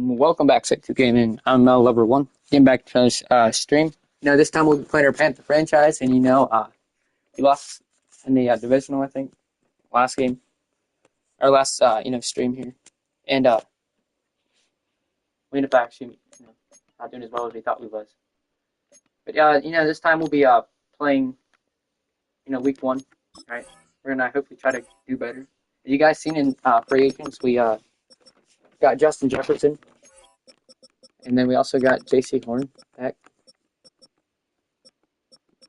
Welcome back, Six Gaming. I'm Mel Lover One. Getting back to this stream. This time we'll be playing our Panther franchise, and we lost in the divisional, I think, last game, our last stream here, and we ended up actually not doing as well as we thought we was. But this time we'll be playing week 1, right? We're gonna hopefully try to do better. As you guys seen in free agents, we got Justin Jefferson. And then we also got J.C. Horn back.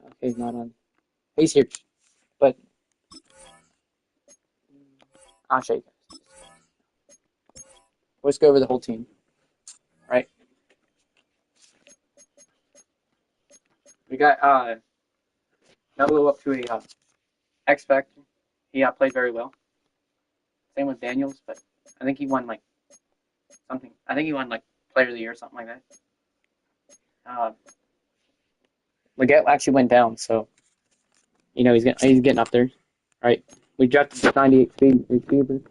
Okay, he's not on. He's here. But I'll show you guys. Let's go over the whole team. Right? We got Melo up to a X Factor. He played very well. Same with Daniels, but I think he won something. I think he won Player of the Year or something like that. Leggett actually went down, so he's getting up there, right? We drafted the 98 speed receiver.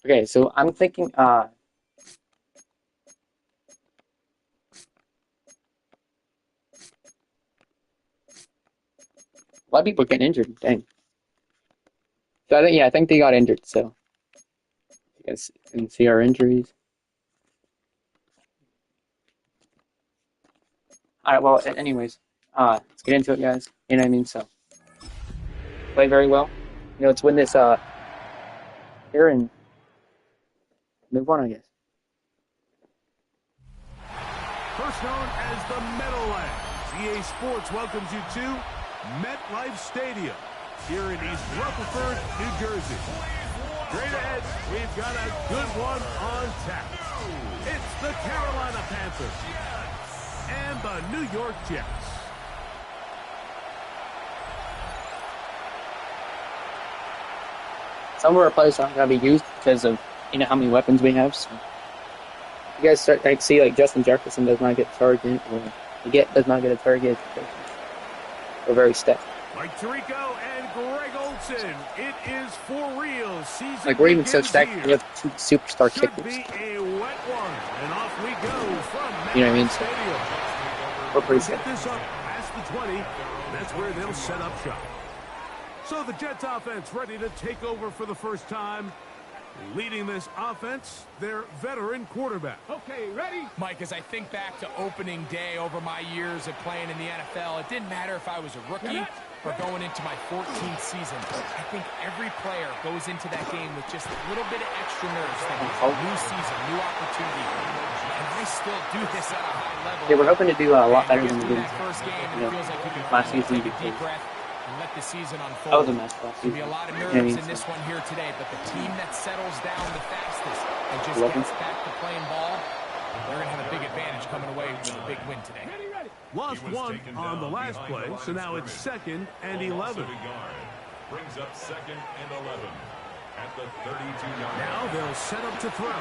Okay, so I'm thinking a lot of people are getting injured. Dang. So I think they got injured. So you guys can see our injuries. All right. Well, anyways, let's get into it, guys. You know what I mean? So play very well. Let's win this here and move on, I guess. First known as the Meadowlands, EA Sports welcomes you to MetLife Stadium here in East Rutherford, New Jersey. Straight ahead, we've got a good one on tap. It's the Carolina Panthers and the New York Jets. Some of our players aren't going to be used because of how many weapons we have. So you guys start to see Justin Jefferson does not get targeted, or Leggett does not get a target. We're very stacked. Mike Tirico and Greg Olson. It is for real. Season we're even so stacked. We have 2 superstar kickers. kickers. Be a wet one, and off we go from you know what I mean? So we're pretty stacked. Get this up past the 20. That's where they'll set up shop. So the Jets offense ready to take over for the first time. Leading this offense, their veteran quarterback. Okay, ready? Mike, as I think back to opening day over my years of playing in the NFL, it didn't matter if I was a rookie or going into my 14th season. I think every player goes into that game with just a little bit of extra nerves. New season, new opportunity. And I still do this at a high level. Yeah, we're hoping to do a lot better than we did first game, and it feels like you can last season. take a deep breath and let the season unfold. That was a mess last season. There'll be a lot of nerves in this one here today, but the team that settles down the fastest and just gets back to playing ball, they're going to have a big advantage coming away with a big win today. Lost one on the last play, so now it's 2nd and 11. Brings up 2nd and 11 at the 32-yard. Now they'll set up to throw.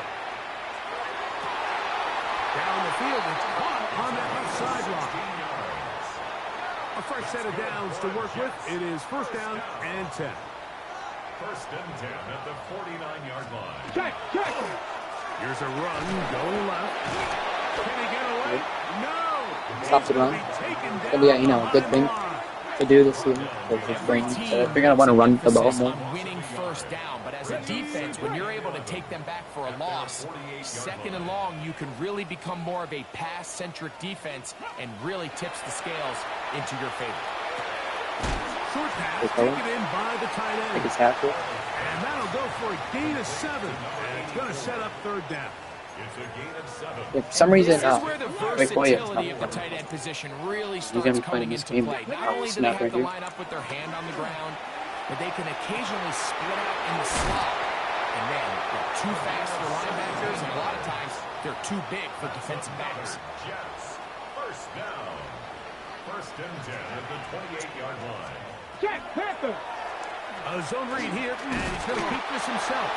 Down the field, it's caught on that left sideline. A fresh set of downs to work with. It is 1st down and 10. 1st and 10 at the 49-yard line. Check. Here's a run going left. Can he get away? No. Stops the run. It's going to be a good thing to do this season. So they're going to want to run the ball more. Winning 1st down, but as a defense, when you're able to take them back for a loss, 2nd and long, you can really become more of a pass-centric defense and really tips the scales into your favor. Short pass taken in by the tight end. I think it's halfway. And that'll go for a gain of 7. And it's going to set up 3rd down. It's a gain of 7. Yeah, for some reason, this is where the versatility of the tight end position really starts coming into play. Not only do they have to line up with their hand on the ground, but they can occasionally split out in the slot. And man, they're too fast for linebackers, and a lot of times they're too big for defensive backs. Jets, 1st down. 1st and 10 at the 28-yard line. Check, Panther. A zone read here, and he's going to keep this himself.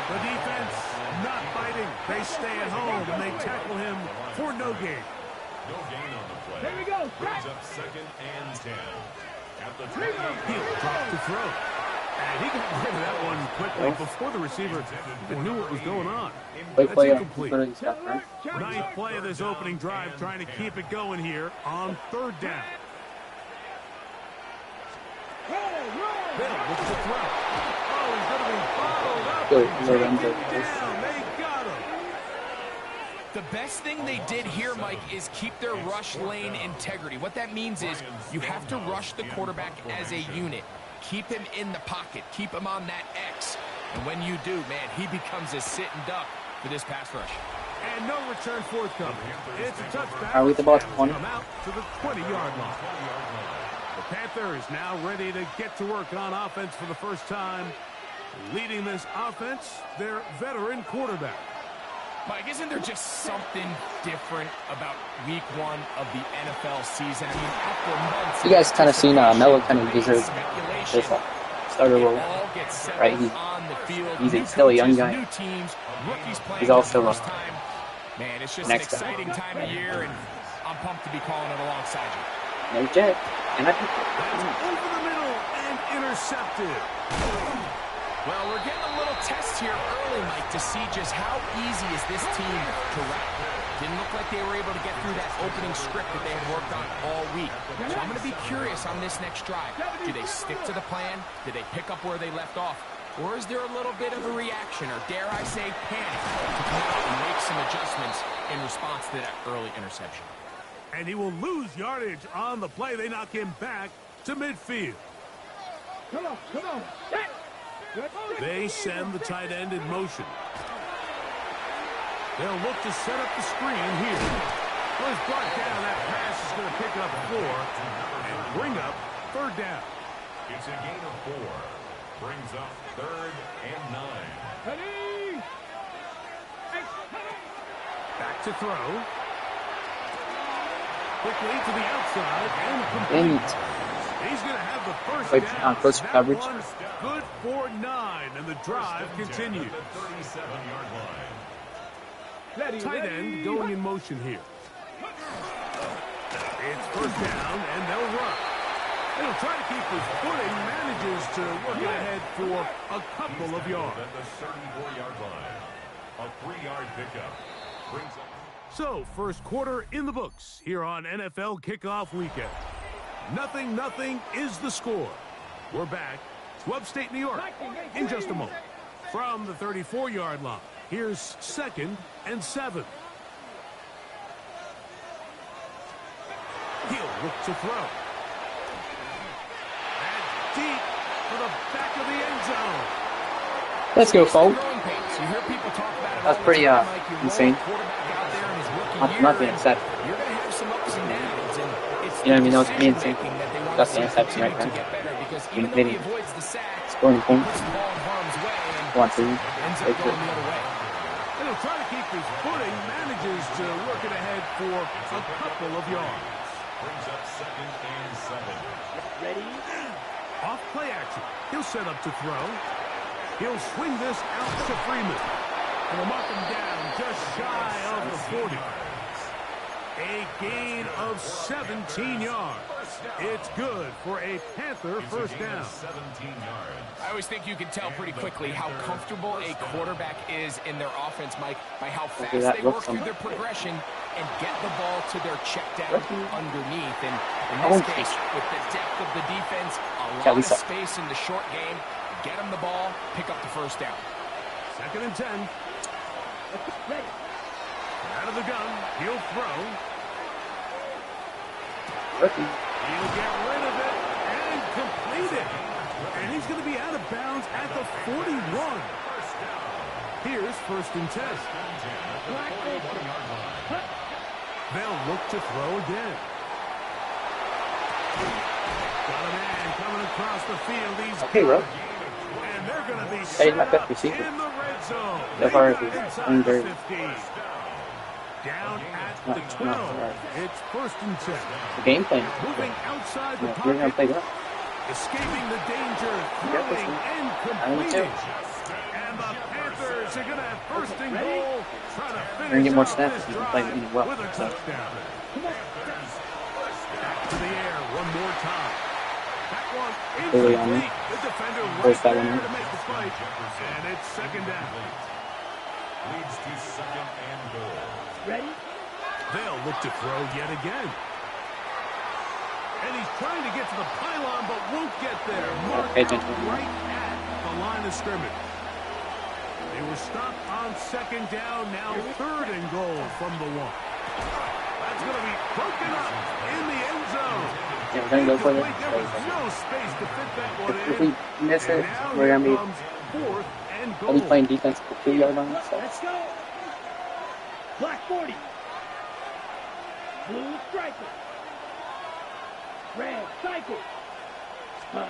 The defense not fighting. They stay at home, and they tackle him for no gain. No gain on the play. There we go. Brings up 2nd and 10. At the 28. He'll drop the throw. And he got rid of that one quickly before the receiver even knew what was going on. Quick That's play. incomplete. Literally stuff, right? Ninth play of this opening drive, trying to keep it going here on third down. Bill looks to throw. Oh, he's going to be followed up. Good. Taken down. They got him. The best thing they did here, Mike, is keep their rush lane integrity. What that means is you have to rush the quarterback as a unit. Keep him in the pocket. Keep him on that X. And when you do, man, he becomes a sitting duck for this pass rush. And no return forthcoming. It's a touchback. Are we at the ball at the 20? Come out to the 20-yard line. The Panthers now ready to get to work on offense for the first time. Leading this offense, their veteran quarterback. Mike, isn't there just something different about week one of the NFL season? I mean, after months... You guys kind of seen Melo kind of deserve this starter role, right? He's still a young guy. He's also Man, it's just next an exciting time of year, and I'm pumped to be calling it alongside you. No jet. And I think That's over the middle and intercepted. Well, we're getting a little test here early, Mike, to see just how easy is this team to wrap. Didn't look like they were able to get through that opening script that they had worked on all week. So I'm going to be curious on this next drive. Do they stick to the plan? Do they pick up where they left off? Or is there a little bit of a reaction, or dare I say panic, to come out and make some adjustments in response to that early interception? And he will lose yardage on the play. They knock him back to midfield. Come on. They send the tight end in motion. They'll look to set up the screen here. Well, he's brought down. That pass is going to pick up 4 and bring up third down. It's a gain of 4. Brings up 3rd and 9. Ready? Back to throw. Quickly to the outside and complete. He's going to have the first down. Close coverage. Good for 9, and the drive continues. 37-yard line. Tight end going in motion here. It's first down, and they'll run. He'll try to keep his footing, manages to work it ahead for a couple of yards. At the 34-yard line. A 3-yard pickup. Brings up. So, first quarter in the books here on NFL Kickoff Weekend. 0-0 is the score. We're back to upstate New York in just a moment. From the 34-yard line, here's 2nd and 7. He'll look to throw. And deep for the back of the end zone. let's go, folks. You hear people talk about it. That's pretty insane. Not the interception. You're going to have some ups and downs, and it's You know what I mean? That was pretty insane. That's the interception right there. Even though he avoids the sack, Scoring point. puts the ball in harm's way, and One, two. ends up going the other way. And he'll try to keep his footing, manages to work it ahead for a couple of yards. Brings up 2nd and 7. Ready? Off play action. He'll set up to throw. He'll swing this out to Freeman. And he'll mark him down just shy of the 40. A gain of 17 yards. It's good for a Panther first down. 17 yards. I always think you can tell pretty quickly how comfortable a quarterback is in their offense, Mike, by how fast that they look work through something. their progression and get the ball to their check down underneath. And in Oh, this case, with the depth of the defense, a Yeah, lot of Lisa. space in the short game, get them the ball, pick up the first down. 2nd and 10. Out of the gun. He'll throw. Rookie. He'll get rid of it and complete it. And he's going to be out of bounds at the 41. Here's 1st and 10. They'll look to throw again. Got a man coming across the field. He's Okay, bro. and they're going to be Hey, my set best up receiver. in the red zone. So far, They he's got inside doing the very 15. Down at Not- the not 12. hard. It's 1st and 10. The game plan. Moving outside the Yeah, we're gonna pocket. play well. Escaping the danger, got this throwing one. and I do completing. too. And the Panthers are going to have 1st and goal. Trying to We're gonna finish get more out snaps this if we can drive play really well, with a so. touchdown. Back to the air one more time. That one Early on. incomplete. The defender Force right that one there in. to make the fight. And it's second down. Leads to second and goal. Ready? They'll look to throw yet again. And he's trying to get to the pylon, but won't get there. Marked Pay out attention. right at the line of scrimmage. They were stopped on second down. Now third and goal from the one. That's going to be broken up in the end zone. Yeah, we're gonna go for it. There was no space to fit that one If in. we miss it, And now we're here gonna comes fourth and be. I'll be goal. playing defense at the 2-yard line. So. Let's go. Black 40. Blue striker. Red cycle. Spot.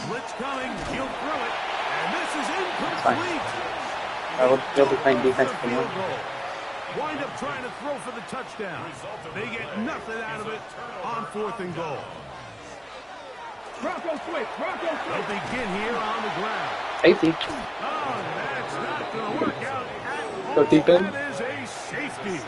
Blitz coming. He'll throw it. And this is incomplete. We'll be playing defense for Field more. goal. Wind up trying to throw for the touchdown. They get nothing out of it on fourth and goal. Bronco switch. Bronco They'll switch. begin here on the ground. Safety. Oh, that's not going to work out at Go all. deep in. That is a safety.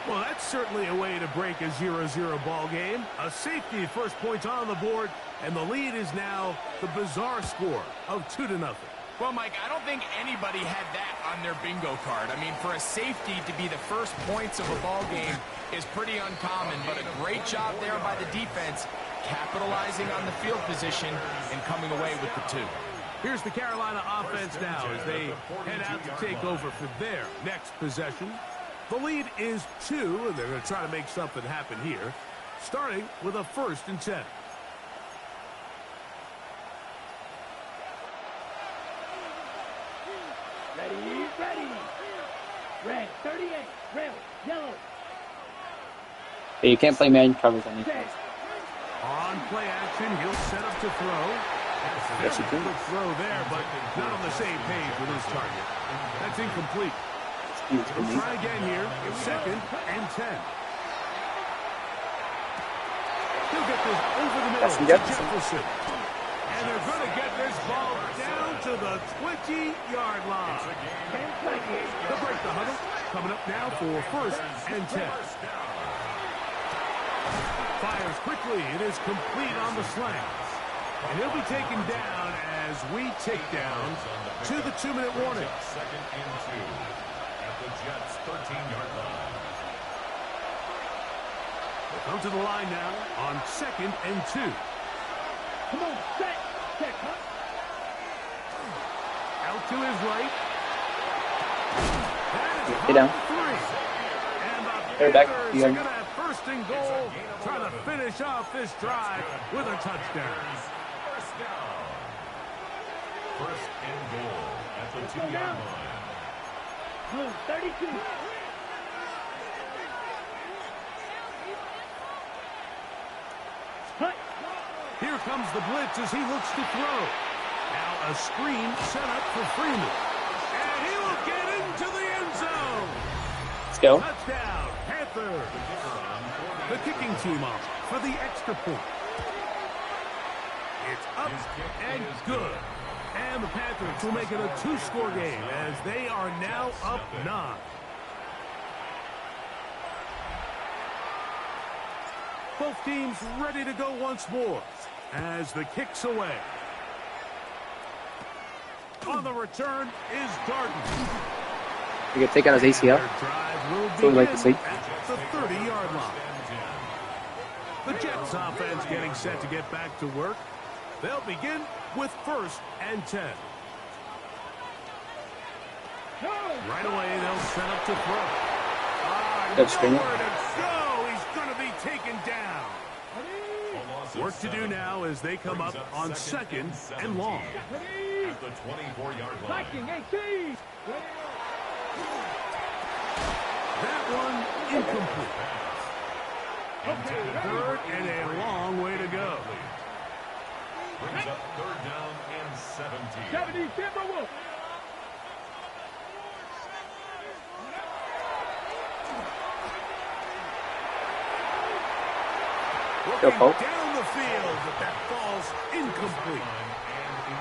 Well, that's certainly a way to break a 0-0 ball game. A safety, first points on the board, and the lead is now the bizarre score of 2-0. Well, Mike, I don't think anybody had that on their bingo card. I mean, for a safety to be the first points of a ball game is pretty uncommon, but a great job there by the defense, capitalizing on the field position and coming away with the 2. Here's the Carolina offense now as they head out to take over for their next possession. The lead is 2, and they're going to try to make something happen here, starting with a 1st and 10. Ready, ready. Red 38. Red, yellow. Hey, you can't play man covers on defense. Set. On play action, he'll set up to throw. Yes, you Good can. throw there, but not on the same page with his target. That's incomplete. Huge for We'll me. try again here. 2nd and 10. He'll get this over the middle That's to Jefferson. Jefferson. And they're going to get this ball down to the 20-yard line. 10 seconds. They'll break the huddle. Coming up now for 1st and 10. Fires quickly. It is complete on the slant. And he'll be taken down as we take down to the 2-minute warning. 2nd and 2 at the Jets' 13-yard line. We'll come to the line now on 2nd and 2. Come on, set. Check, huh? Out to his right. Get down. 3. And the They're back. Panthers You are got- going to have 1st and goal, trying to finish off this drive with a touchdown. First down. 1st and goal at the 2-yard line. Blue 32. Hut. Here comes the blitz as he looks to throw. Now a screen set up for Freeman. And he will get into the end zone. Let's go. Touchdown, Panthers. The kicking team off for the extra point. It's up and good. And the Panthers will make it a 2-score game as they are now up 9. Both teams ready to go once more as the kick's away. On the return is Darden. We can take out his ACL. Their drive will That's what we like to see. begin at the 30-yard line. The Jets offense getting set to get back to work. They'll begin with 1st and 10. Right away, they'll set up to throw. Good screen. Nowhere to go. He's going to be taken down. Work to do now as they come up on 2nd and long. At the 24-yard line. Viking 18. That one incomplete. Okay, 3rd and a long way to go. Brings up 3rd down and 17. 70 Timberwolves. Go, Looking Pope. down the field, but that falls incomplete.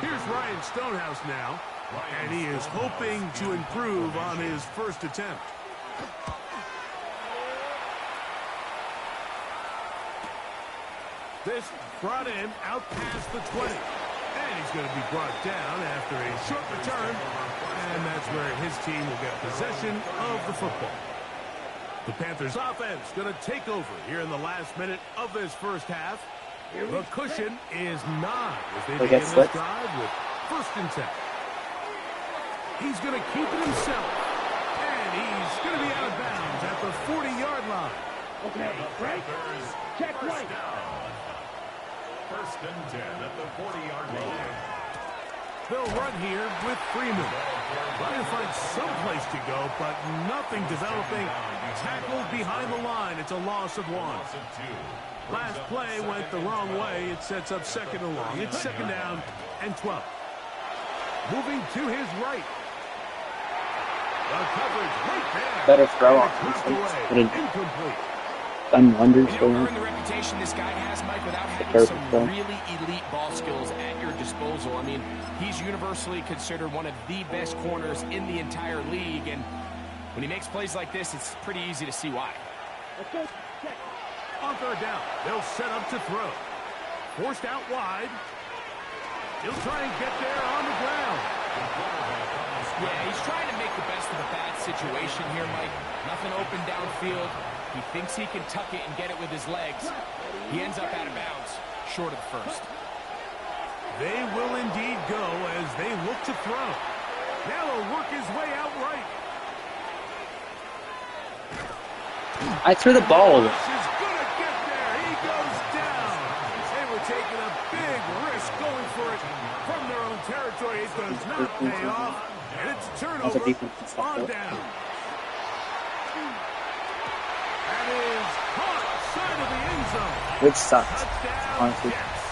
Here's Ryan Stonehouse now, and he is hoping to improve on his first attempt. This brought in out past the 20. And he's going to be brought down after a short return. And that's where his team will get possession of the football. The Panthers offense going to take over here in the last minute of this first half. The cushion is 9 as they begin this drive with 1st and 10. He's going to keep it himself. And he's going to be out of bounds at the 40-yard line. Okay, right. Check right. First and 10 at the 40-yard line. They'll run here with Freeman. Trying to find some place to go, but nothing developing. Tackled behind the line. It's a loss of 1. Last play went the wrong way. It sets up 2nd and long. It's 2nd down and 12. Moving to his right. The coverage right there. Better throw on defense. Would have Incomplete. done wonders You for don't earn him. the reputation this guy has, Mike, without having Perfect some throw. really elite ball skills at your disposal. I mean, he's universally considered one of the best corners in the entire league, and when he makes plays like this, it's pretty easy to see why. Let's go. Check. On 3rd down, they'll set up to throw. Forced out wide. He'll try and get there on the ground. Yeah, he's trying to make the best of a bad situation here, Mike. Nothing open downfield. He thinks he can tuck it and get it with his legs. He ends up out of bounds, short of the 1st. They will indeed go as they look to throw. Now he'll work his way out right. I threw the ball away. Rush is going to get there. He goes down. They were taking a big risk going for it from their own territory. It does not pay off. And it's a That's a turnover defense stuff, on though. down. That is caught side of the end zone. Which sucks, Touchdown, honestly. Jets.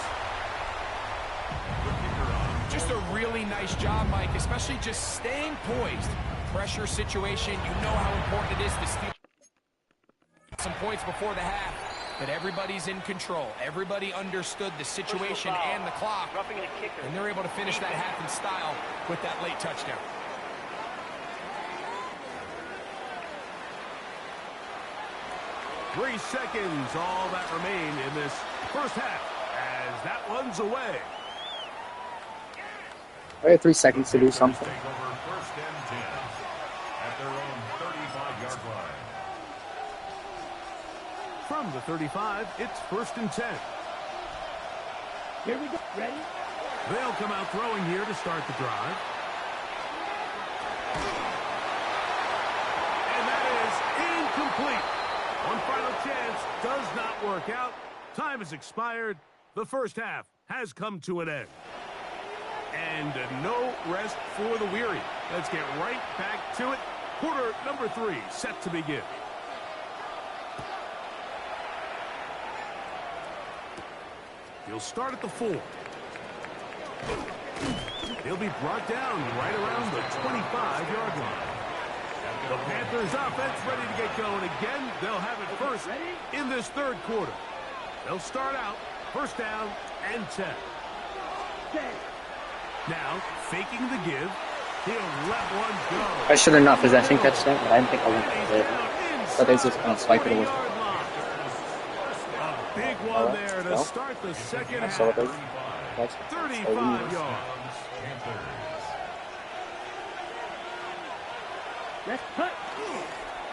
Just a really nice job, Mike, especially just staying poised. Pressure situation, you know how important it is to steal some points before the half, but everybody's in control. Everybody understood the situation and the clock, and they're able to finish that half in style with that late touchdown. Three seconds, all that remain in this first half, as that one's away. I had 3 seconds to do something. Take over 1st and 10 at their own 35-yard line. From the 35, it's 1st and 10. Here we go. Ready? They'll come out throwing here to start the drive. And that is incomplete. One final chance does not work out. Time has expired. The first half has come to an end. And no rest for the weary. Let's get right back to it. Quarter number 3 set to begin. He'll start at the 4. He'll be brought down right around the 25-yard line. The Panthers offense ready to get going again. They'll have it first in this third quarter. They'll start out 1st down and 10. Now, faking the give. He'll let one go. I should have not possession catch that, but I didn't think I went to it. But they just kind of swipe it away. A big one there to start the second half. Celebrate. That's 35 yards. Let's cut.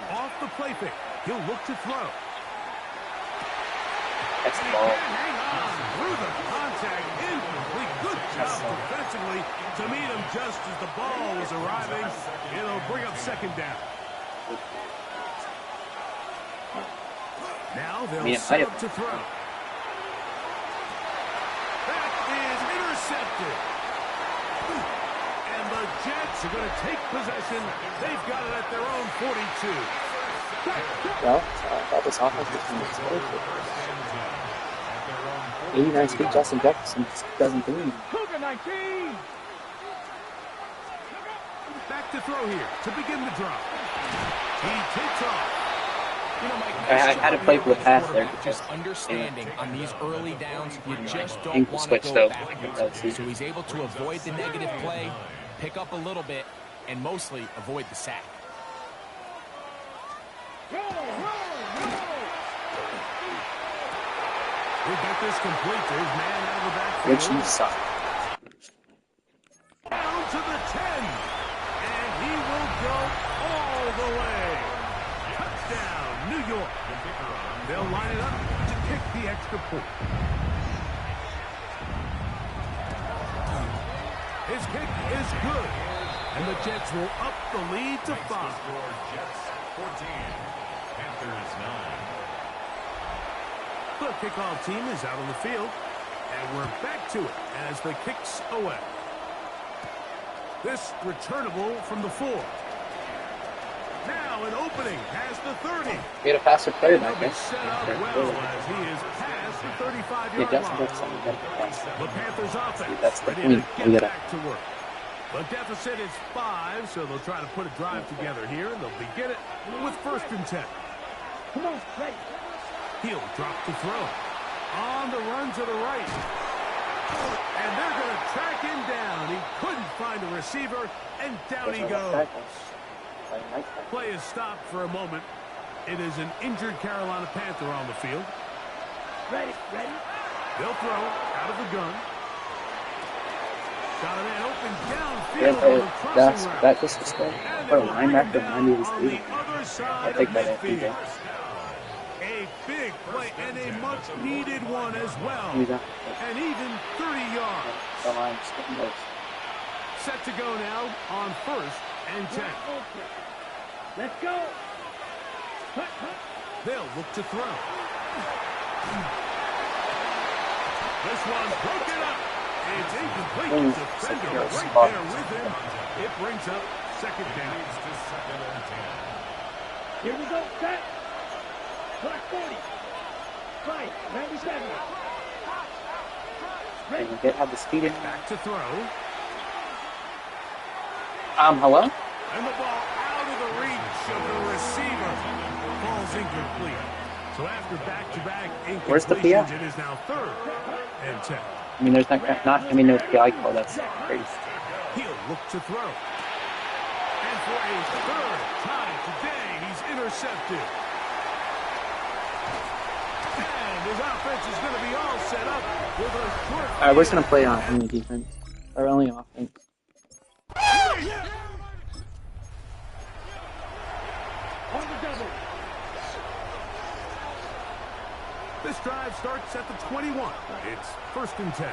Off the play fake. He'll look to throw. That's the He ball. can't hang on through the contact. Incomplete. Good job defensively to meet him just as the ball was arriving. It'll bring up 2nd down. Now they'll set up to throw. That is intercepted. And the Jets are going to take possession. They've got it at their own 42. Well, I thought this offense was going to explode. 89 speed Justin Jefferson just doesn't do anything. Cougar 19. Back to throw here to begin the drop. He takes off. You know, Mike, I had to play for the pass there. Just understanding on these early downs, you just don't Ankle want to switch, go though. backwards. So he's able to avoid the negative play, pick up a little bit, and mostly avoid the sack. They get this complete. There's man out of the backfield. Which you suck. Down to the 10. And he will go all the way. Touchdown, New York. They'll line it up to kick the extra point. His kick is good. And the Jets will up the lead to 5. Jets 14, Panthers 9. The kickoff team is out on the field. And we're back to it as the kick's away. This returnable from the 4. Now an opening past the 30. We had a faster player And back he'll there. be set up well as he is past the 35-yard Yeah, Justin line. does something better fast. The Panthers offense That's the ready point. to We get gotta- back to work. The deficit is 5, so they'll try to put a drive together here, and they'll begin it with 1st and 10. Come on, ready. He'll drop to throw. On the run to the right. And they're going to track him down. He couldn't find a receiver, and down he goes. Play is stopped for a moment. It is an injured Carolina Panther on the field. Ready, ready. They'll throw out of the gun. Got a man open Yeah, downfield on the crossing route. that just was good. And What a they'll bring him linebacker down behind his on the feet. other I'll side take of that at midfield. DJ. A big play and a much-needed one as well. Who's that? And even 30 yards. The line's getting close. Set to go now on 1st and 10. Okay. Let's go. Cut, cut. They'll look to throw. This one's broken up. It's incomplete. Ooh, The defender secure right spot. there with him. It brings up 2nd down. Leads to 2nd and 10. Here we go. Set. Clock 40. 5, 97. Can you have the speed in? Back to throw. Hello? And the ball out of the reach of the receiver. Falls incomplete. So after back-to-back Where's the incompletions, PI? it is now 3rd and 10. I mean, there's no PI call. That's crazy. He'll look to throw. And for a 3rd time today, he's intercepted. And his offense is going to be all set up with a short. All right, we're just gonna play on only defense or only offense. On the double. This drive starts at the 21. It's 1st and 10.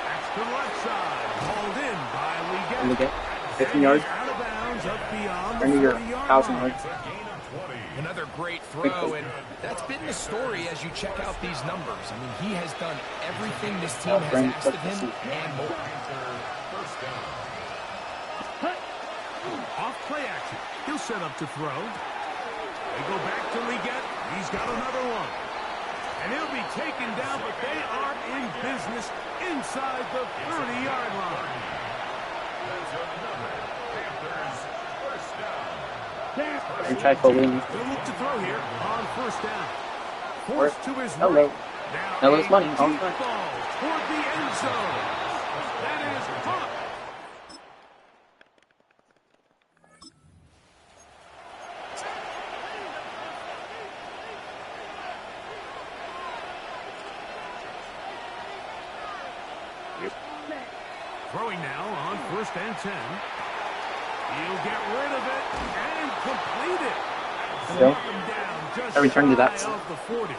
That's to the left side. Hauled in by And we Leggett. get 15 yards. Out of bounds up beyond Earn the your 40-yard 1,000 line. yards. Another great throw, and that's been the story as you check out these numbers. I mean, he has done everything this team has Brandon asked of took the him seat. and more. Off play action. He'll set up to throw. They go back to Leggett. He's got another one. And he'll be taken down, but they are in business inside the 30-yard line. And try to win. They'll look to throw here on 1st down. Work. Forced to his Oh, right. no. Now That was a money. deep All right. ball toward the end zone. That is caught. Throwing now on 1st and 10. He'll get rid of it and complete it. So, Knock him down just I returned to that. shy of the 40.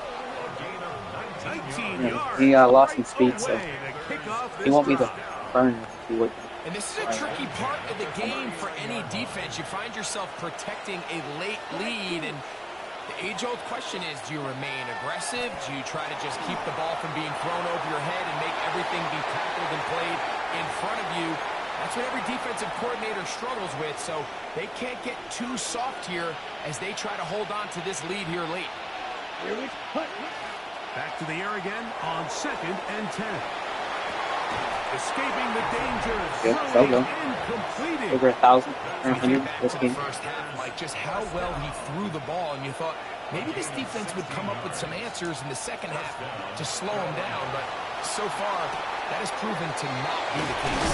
19 Yeah, yards. he lost some speed, so Away to kick off he this won't be the drive. burner if he would. And this is a tricky part of the game for any defense. You find yourself protecting a late lead, and the age-old question is, do you remain aggressive? Do you try to just keep the ball from being thrown over your head and make everything be tackled and played in front of you? That's what every defensive coordinator struggles with, so they can't get too soft here as they try to hold on to this lead here late. Here we cut. Back to the air again on 2nd and 10. Escaping the danger. Yeah, so Throwing go. incompleted. Over 1,000 or 100 Back this to the game. first half, like just how well he threw the ball, and you thought maybe this defense would come up with some answers in the second half to slow him down, but so far that has proven to not be the case.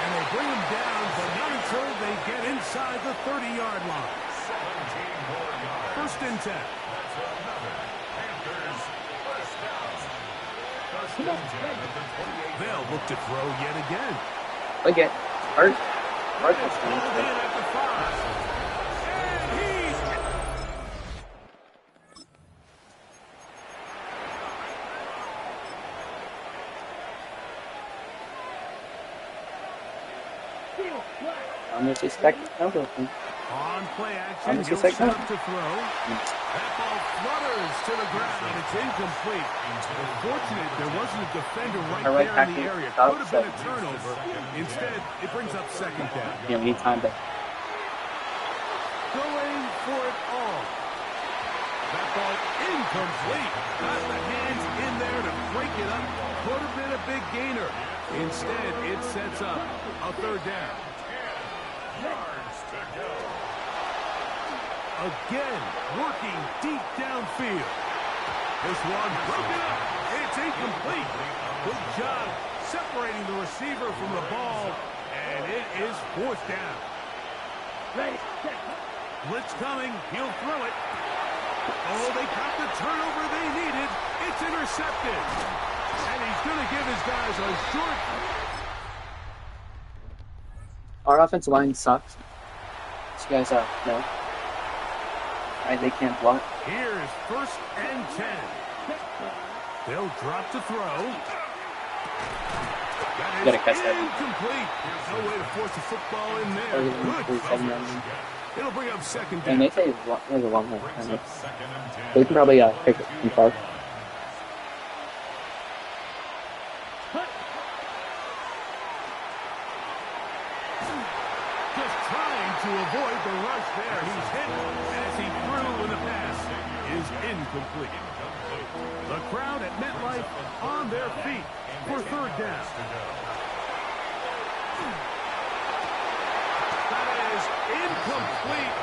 And they bring him down, but not until they get inside the 30-yard line. 1st and 10. Come on, ready. They'll look to throw yet again. Look at Art. Art was Balled in doing at the 5. And he's Field, flag. I'm just expecting number of them. on play action. I'm He'll just like set that. up to throw. That ball flutters to the ground. It's incomplete. Unfortunate there wasn't a defender right All right, there in the tackle. area. Stop, Could have been a stop. turnover. Instead, it brings up second down. Yeah, we need time to. Going for it all. That ball incomplete. Got the hands in there to break it up. Could have been a big gainer. Instead, it sets up a third down. Yards to go. Again, working deep downfield. This one broken up. It's incomplete. Good job separating the receiver from the ball, and it is fourth down. Ready, set. Blitz coming. He'll throw it. Oh, they got the turnover they needed. It's intercepted. And he's going to give his guys a short. Our offensive line sucks. So you guys know. Right, they can't block. Here's first and 10. They'll drop to throw. That Gotta catch that. incomplete. No way to force the football in there. Good coverage. It'll bring up second down. And they say there's a long way. Brings up second and 10. So we can probably pick it from far. Just trying to avoid the rush there. He's hit as he threw in the pass is incomplete. The crowd at MetLife on their feet for third down. That is incomplete.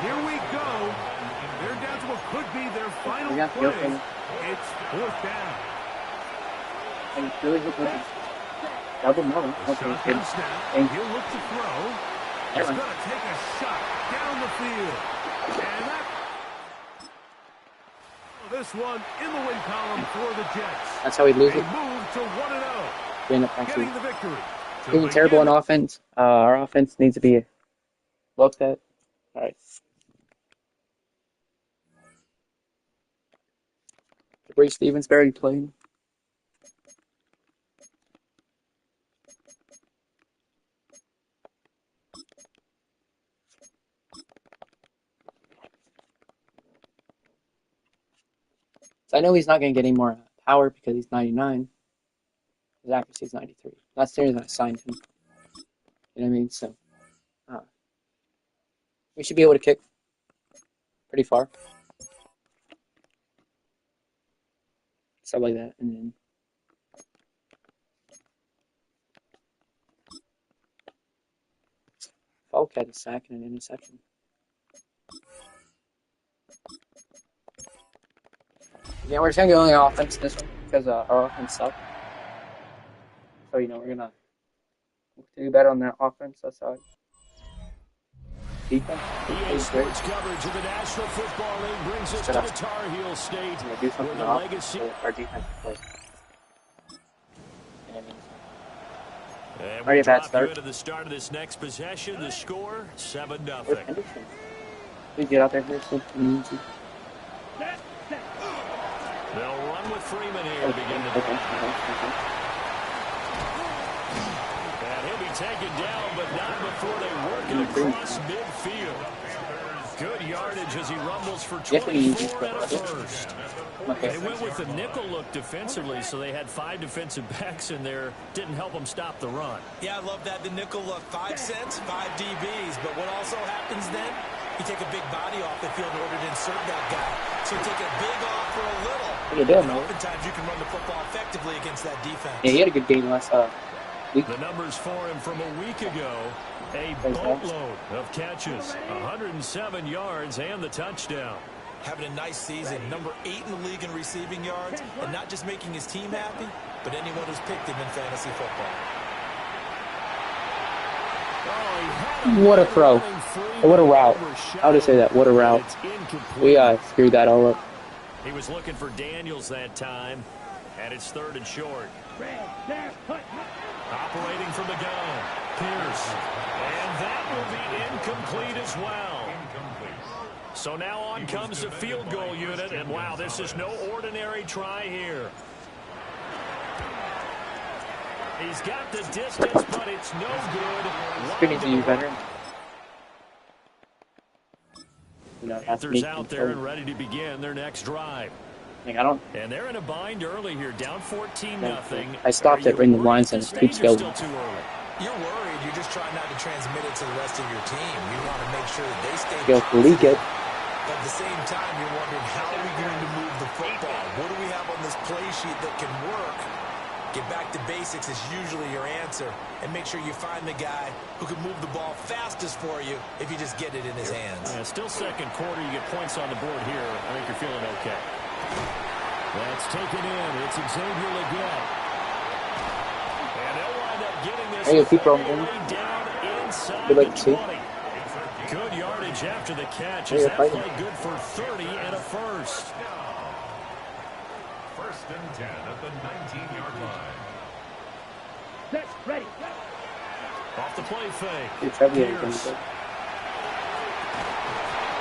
Here we go. They're down to what could be their final We got the play. open. It's fourth down. And it's really good looking. Double mother. The Okay, shotgun good. snap. Thank He'll look to throw. He's Everyone. going to take a shot down the field. And that... This one in the win column for the Jets. That's how we lose They it. move to 1-0, We end up actually getting the victory. To doing terrible on begin- offense. Our offense needs to be looked at. All right. Bree Stevens barely played. So I know he's not going to get any more power because he's 99. His accuracy is 93. Last series I signed him. You know what I mean? So we should be able to kick pretty far. Stuff like that. And then Falk had a sack and an interception. Yeah, we're just gonna go on the offense this one because our offense sucks. So we're gonna do better on that offense. That's how. Defense EA is great. Sports coverage of the National Football League brings us to Shut the up. Tar Heel State, We're gonna do where something the off legacy. so our defense plays. You know what I mean? And Already we'll a bad drop start. you into the start of this next possession. The score, 7-0. Where's Henderson? We get out there here so easy. Set, set. They'll run with Freeman here to begin the Okay. And he'll be taken down, but not before they work it across midfield. Good yardage as he rumbles for Yes, we need to 24 and a first. Okay. They went with the nickel look defensively, so they had 5 defensive backs in there. Didn't help them stop the run. Yeah, I love that. The nickel look, 5 cents, 5 DBs. But what also happens then? You take a big body off the field in order to insert that guy. So you take a big off for a little. What are you doing, And man? oftentimes you can run the football effectively against that defense. Yeah, he had a good game last week. The numbers for him from a week ago, a boatload of catches, 107 yards and the touchdown. Having a nice season, number 8 in the league in receiving yards, and not just making his team happy, but anyone who's picked him in fantasy football. What a throw. What a route. How to say that? What a route. We screwed that all up. He was looking for Daniels that time. And it's 3rd and short. Red, there, cut. Operating from the gun. Pierce. And that will be incomplete as well. So now on comes the field goal unit. And wow, this is no ordinary try here. He's got the distance, but it's no good. Speaking to you, veteran. You know, that's Panthers me out there and ready to begin their next drive. Like, I don't. And they're in a bind early here, down 14-0. I stopped at Ring the Lines and it keeps going. Still too early. You're worried. You're just trying not to transmit it to the rest of your team. You want to make sure that they stay. Go leak it. But at the same time, you're wondering, how are we going to move the football? What do we have on this play sheet that can work? Get back to basics is usually your answer. And make sure you find the guy who can move the ball fastest for you if you just get it in his hands. Yeah, still second quarter. You get points on the board here. I think you're feeling okay. That's taken in. It's Xavier Leggett. And they'll wind up getting this Hey, keep rolling. down inside Good luck, the too. 20. Good yardage after the catch. Hey, Is that fighting. play good for 30 and a first? 1st and 10 at the 19-yard line. Set, ready. Off the play fake. It's heavy. Pierce.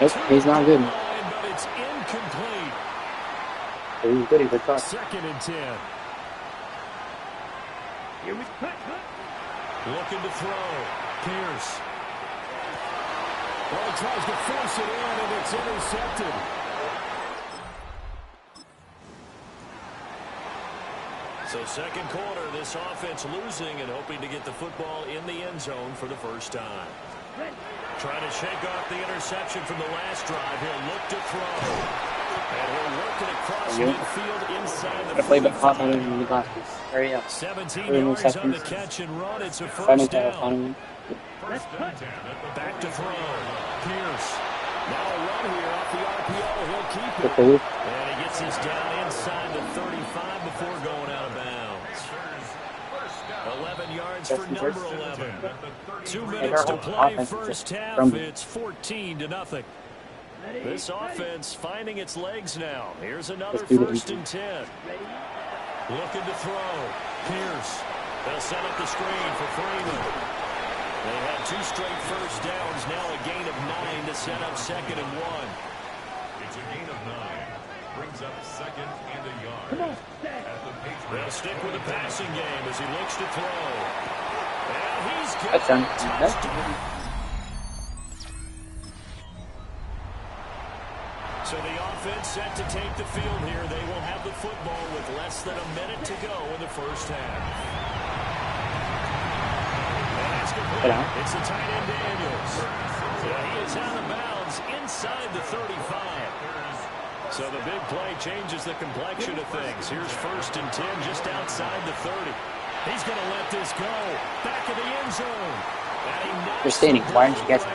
Nope, he's not good. Line, but it's incomplete. He's good. He's a tough. 2nd and 10. Here we cut. Looking to throw. Pierce. Well, he tries to force it in, and it's intercepted. So second quarter, this offense losing and hoping to get the football in the end zone for the first time. Trying to shake off the interception from the last drive. He'll look to throw. And he'll work it across midfield inside the I played the hot 45. in the glasses. Hurry up. 17 Hurry up, yards on the seconds. catch and run. It's a Final first down. final. 1st and 10 at the Back to throw. Pierce. Now a run here off the RPO. He'll keep The it. food. And he gets this down inside the 35 before going out of bounds. 11 yards for number 11. 2 minutes to play first half. It's 14-0. This offense finding its legs now. Here's another 1st and 10. Looking to throw. Pierce. They'll set up the screen for Freeman. They had 2 straight first downs. Now a gain of 9 to set up 2nd and 1. It's a gain of 9. Brings up 2nd and a yard. Come on, At the Patriots. They'll stick with the passing game as he looks to throw. And he's got That's done. touchdown. So the offense set to take the field here. They will have the football with less than a minute to go in the first half. And that's complete. It's the tight end Daniels. He is out of bounds inside the 35. So the big play changes the complexion of things. Here's 1st and 10 just outside the 30. He's going to let this go. Back of the end zone. You're standing. Why aren't you catching?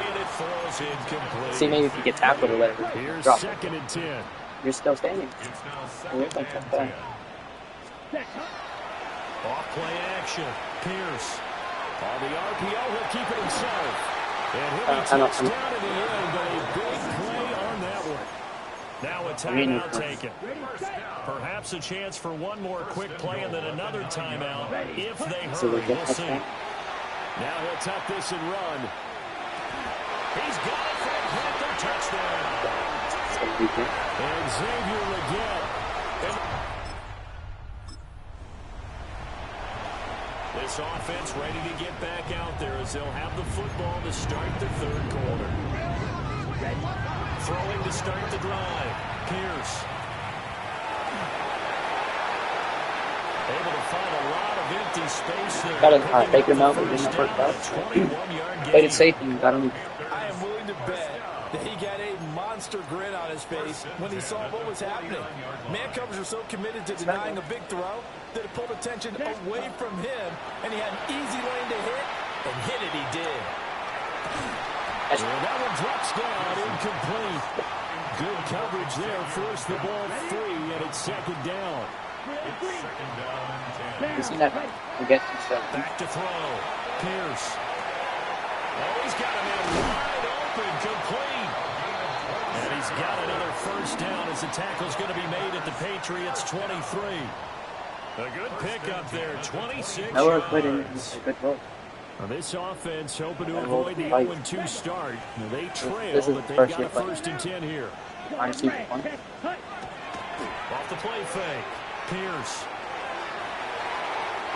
Incomplete. See, maybe if you get tackled or whatever. Here's Drop. 2nd and 10. You're still standing. It's now You're 2nd like and that. 10. set, cut. Off play action. Pierce. On the RPO, he'll keep it himself. And he'll be touchdown in the end, but a big play on that one. Now a timeout taken. Perhaps a chance for one more quick play and then another timeout if they hurry. We'll see. Now he'll tuck this and run. He's got it for a Panther touchdown. And Xavier Leggett. This offense ready to get back out there as they'll have the football to start the 3rd quarter. Throwing to start the drive. Pierce. Able to find a lot of empty space there. Got to take him out in the first half. 21-yard Played it gain. safe and got him. I am willing to bet that he got a monster grin on his face when he saw what was happening. Man-covers are so committed to denying a big throw that it pulled attention away from him, and he had an easy lane to hit, and hit it he did. And that one drops down, incomplete. Good coverage there, forced the ball free, and it's 2nd down. It's 2nd down and 10. You see that? I guess it's Back to throw. Pierce. Oh, he's got a man wide open, complete. And he's got another first down as the tackle's going to be made at the Patriots' 23. A good pick up there, 26 Noah yards. put in a good goal. Well, this offense hoping to And avoid the we'll 0-2 start. They trail, this is but the they've first got year a play. 1st and 10 here. Honestly, one. Off the play fake. Pierce.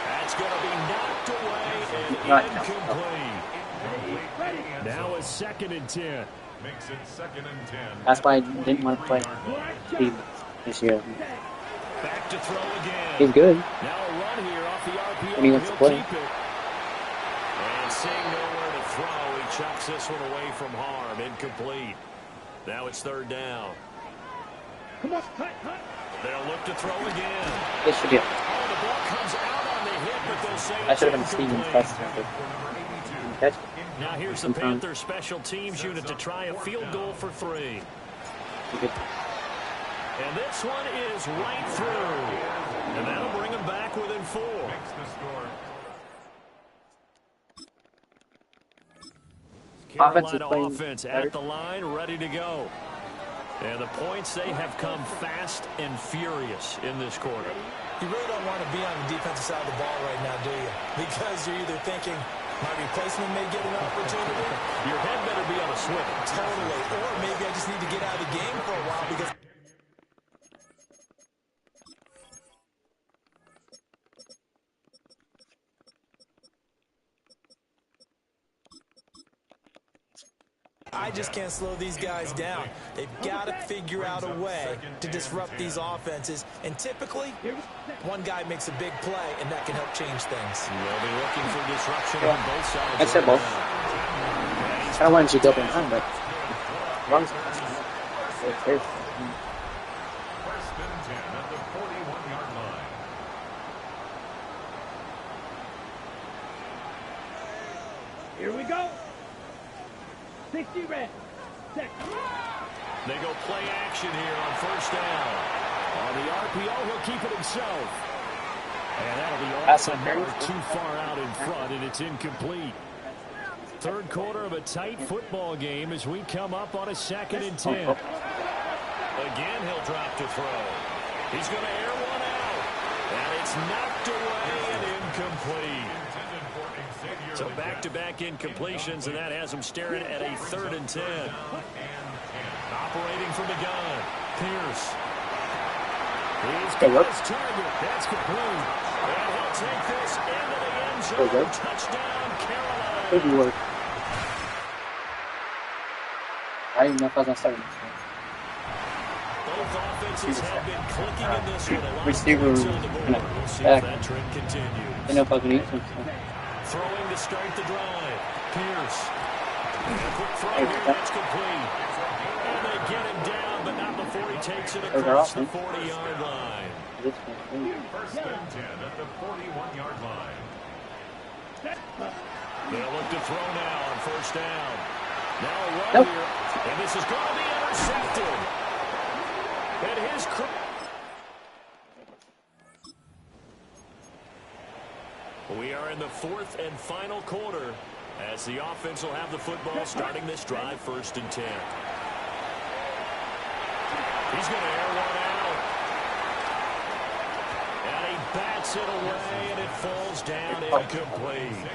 That's going to be knocked away and Not incomplete. Now a 2nd and 10. Makes it 2nd and 10. That's why I didn't want to play Steve this year. Back to throw again. He's good. Now a run here off the RPO. When he wants to play. Keep it. And seeing nowhere to throw, he chucks this one away from harm. Incomplete. Now it's 3rd down. Come on, cut. They'll look to throw again. This should be. Oh, the ball comes out on the hit, but they'll say I should have been it's Steven's incomplete. touchdown. Catch it. Now here's the Panthers special teams unit to try a field goal for 3. Good. And this one is right through. And that'll bring them back within 4. Makes the score. Carolina playing offense better. at the line, ready to go. And the points, they have come fast and furious in this quarter. You really don't want to be on the defensive side of the ball right now, do you? Because you're either thinking, my replacement may get an opportunity. Your head better be on a swivel. Totally. Or maybe I just need to get out of the game for a while because I just can't slow these guys down. They've got to figure out a way to disrupt these offenses. And typically, one guy makes a big play, and that can help change things. They'll be looking for disruption on both sides. I said both. I don't want you to go behind, but as long as it's safe. 1st and 10 at the 41-yard line. Here we go. 60 red. Set. They go play action here on 1st down. On the RPO, he'll keep it himself. And that'll be off the mark, too far out in front, and it's incomplete. 3rd quarter of a tight football game as we come up on a 2nd and 10. Again, he'll drop to throw. He's going to air one out. And it's knocked away and incomplete. So back-to-back incompletions, and that has him staring at a 3rd and 10. Operating from the gun, Pierce. He's got his target. That's complete. And he'll take this into the end zone. Touchdown, Carolina. Good work. I didn't know if I was going to start this one. Both offenses have been clicking in this one. A lot Receiver of points on the board. We'll see if that trend continues. I didn't know if I was going to use them. Throwing to start the drive. Pierce. And a quick throw here. That's complete. And they get him down, but not before he takes it across the 40-yard line. 1st and 10 at the 41-yard line. They'll look to throw now on 1st down. Now a run here. And this is going to be intercepted. And his... We are in the 4th and final quarter as the offense will have the football starting this drive 1st and 10. He's going to air one out. And he bats it away and it falls down incomplete.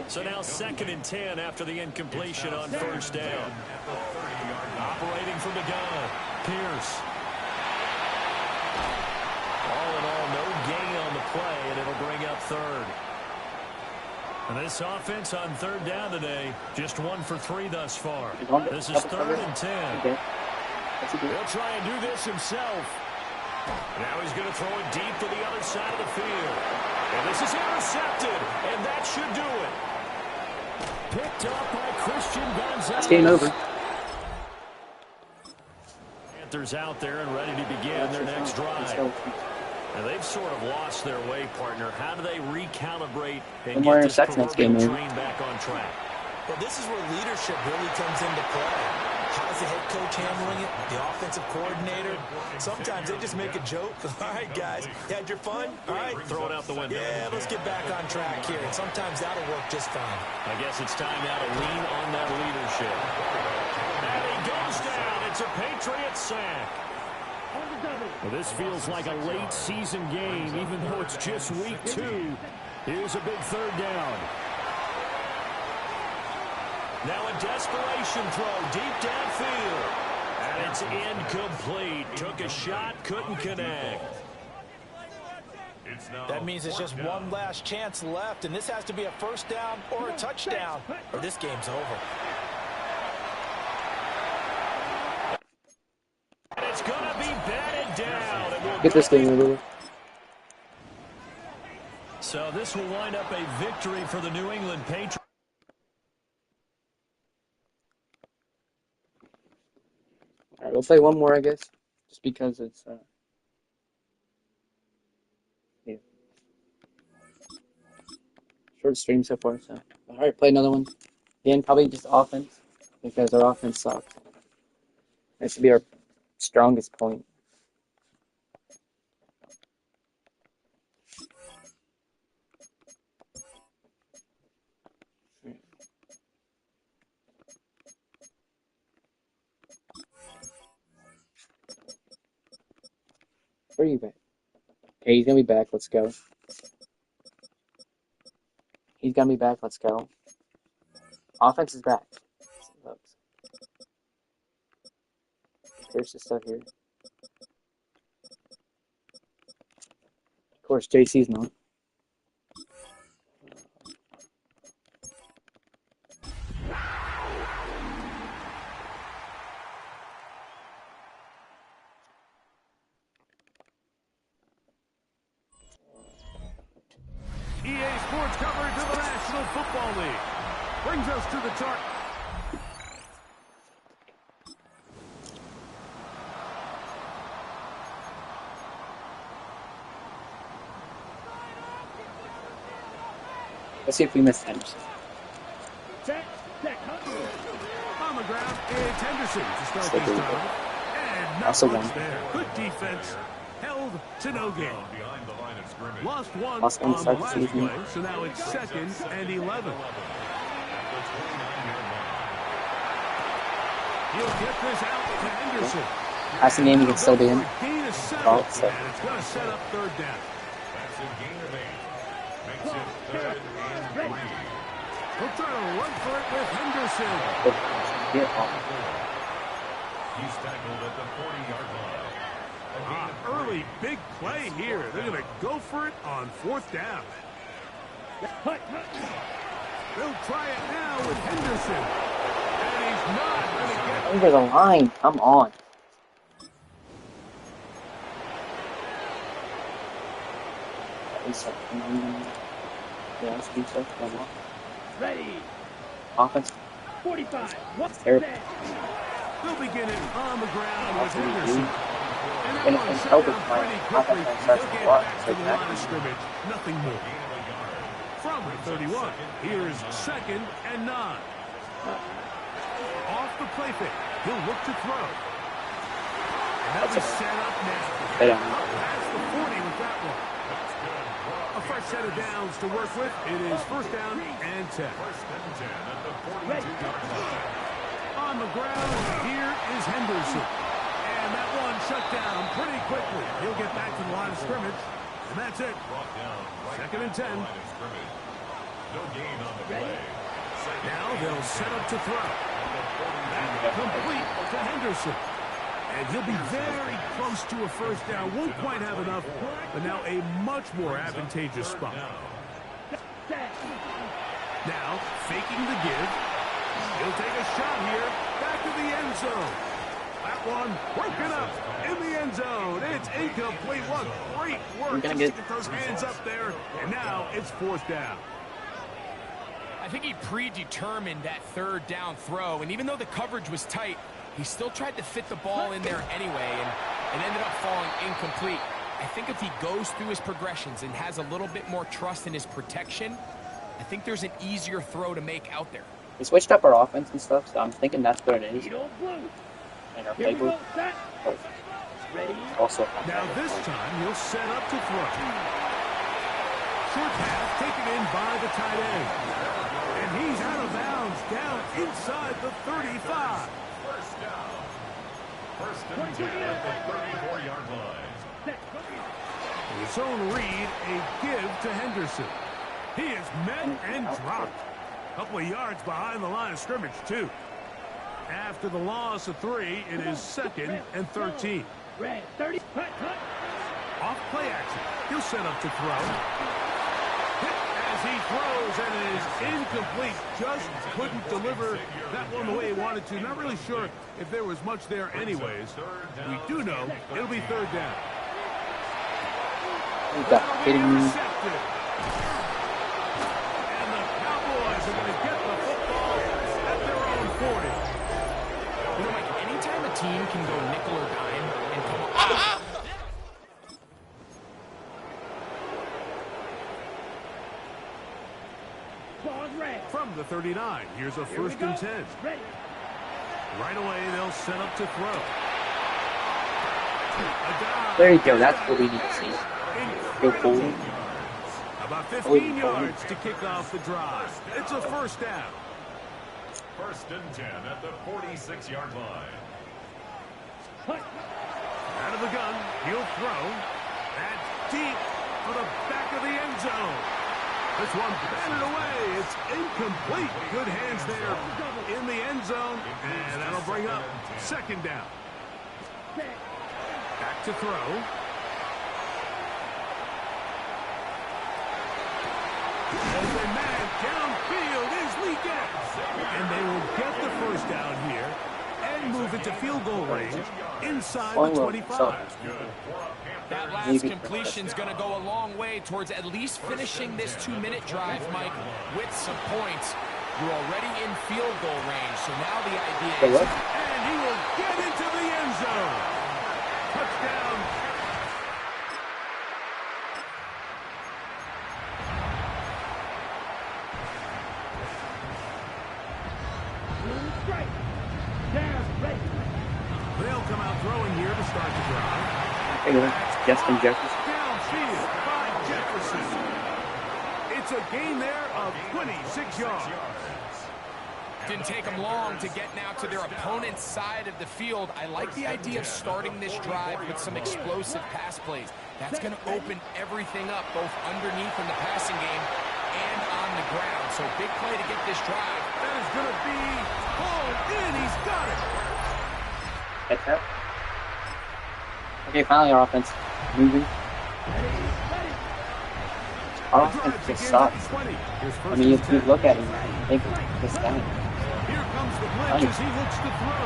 So now 2nd and 10 after the incompletion on 1st down. Operating from the gun, Pierce. All in all, no gain on the play, and it'll bring up 3rd. And this offense on 3rd down today, just 1 for 3 thus far. This is 3rd and 10. He'll try and do this himself. Now he's going to throw it deep to the other side of the field. And this is intercepted, and that should do it. Picked up by Christian Gonzalez. It's game over. Panthers out there and ready to begin their next drive. And they've sort of lost their way, partner. How do they recalibrate and get this proverbial train back on track? Well, this is where leadership really comes into play. How's the head coach handling it? The offensive coordinator? Sometimes they just make a joke. All right, guys, you had your fun? All right. Throw it out the window. Yeah, let's get back on track here. And sometimes that'll work just fine. I guess it's time now to lean on that leadership. And he goes down. It's a Patriot sack. Well, this feels like a late season game, even though it's just week 2. Here's a big third down. Now a desperation throw deep downfield. And it's incomplete. Took a shot, couldn't connect. That means it's just one last chance left, and this has to be a first down or a touchdown, or this game's over. And it's going to be batted down. And we'll Get this thing over. So this will wind up a victory for the New England Patriots. All right, we'll play one more, I guess, just because it's yeah, short stream so far. So all right, play another one. Again, probably just offense because our offense sucks. That should be our strongest point. Where are you back? Okay, he's gonna be back. Let's go. He's gonna be back. Let's go. Offense is back. Here's the stuff here. Of course, JC's not. EA Sports coverage of the National Football League brings us to the target. Let's see if we missed Henderson. On the ground, it's Henderson to start this time. And not Also much one. there. Good defense. Held to no gain. Lost one Lost one on the start last the season. play, so now it's 2nd and 11. He'll get this out to Henderson. Passing game, you can still be in. Gain of 7, Oh, so. and it's going to set up 3rd down. That's a gain of 8. Makes it 3rd and 3. We'll try to run for it with Henderson. He's tackled at the 40-yard line. Early big play here. They're going to go for it on 4th down. They'll try it now with Henderson. And he's not going to get Over the line. Come on. Yeah, let's do so. Ready. Offense. 45. What's Terrible. They'll begin it on the ground with Henderson. And And that one it's shut helping down my pretty quickly. offense They'll starts to get block, back so to the that- line of scrimmage. Nothing more. From the 31, here's 2nd and 9. Off the play fake. He'll look to throw. And that'll be set up now. Yeah. That's the 40 with that one. A fresh set of downs to work with. It is 1st down and 10. First and 10 at the 42-yard line. On the ground, here is Henderson. And that one shut down pretty quickly. He'll get back to the line of scrimmage. And that's it. Brought down right 2nd and 10. line of scrimmage. No gain on the play. Now they'll set up to throw. That complete to Henderson. And he'll be very close to a 1st down. Won't quite have enough, but now a much more advantageous spot. Now, faking the give. He'll take a shot here. Back to the end zone. That one broken up in the end zone. It's incomplete. What great work gonna to get- get those hands up there. And now it's 4th down. I think he predetermined that 3rd down throw, and even though the coverage was tight, he still tried to fit the ball in there anyway, and it ended up falling incomplete. I think if he goes through his progressions and has a little bit more trust in his protection, I think there's an easier throw to make out there. We switched up our offense and stuff, so I'm thinking that's what it is. Needle blue. And our Here we playbook go. Set. Ready. also. Now this time he'll set up to throw. Short pass taken in by the tight end. And he's out of bounds down inside the 35. First down. First and 10 at the 34-yard line. His own read, a give to Henderson. He is met and dropped. A couple of yards behind the line of scrimmage, too. After the loss of 3, it is 2nd and 13. Red, 30, Off play action. He'll set up to throw. As he throws, and it is incomplete. Just couldn't deliver that one the way he wanted to. Not really sure if there was much there anyways. We do know it'll be 3rd down. That kidding me? And the Cowboys are going to get the football at their own 40. You know, Mike, anytime a team can go nickel or dime and come up... From the 39, here's a 1st and 10. ready. Right away, they'll set up to throw. There you go. That's what we need to see. Go forward. About 15 yards to kick off the drive. It's a 1st down. First and 10 at the 46-yard line. Out of the gun, he'll throw. That's deep for the back of the end zone. This one batted away. It's incomplete. Good hands there in the end zone. And that'll bring up 2nd down. Back to throw. Open man downfield is Leakett. And they will get the 1st down here and move into field goal range inside the 25. That last completion's going to go a long way towards at least finishing this 2-minute drive, Mike, with some points. You're already in field goal range, so now the idea is... And he will get into the end zone. Touchdown. They'll come out throwing here to start the drive. Justin Jefferson. Downfield by Jefferson. It's a gain there of 26 yards. Didn't take them long to get now to their opponent's side of the field. I like the idea of starting this drive with some explosive pass plays. That's going to open everything up, both underneath in the passing game and on the ground. So big play to get this drive. That is going to be hauled in. He's got it. That's it. Okay, finally our offense moving. Our offense just sucks. I mean, if you look at him, think this guy. Here comes the blitz as he looks to throw.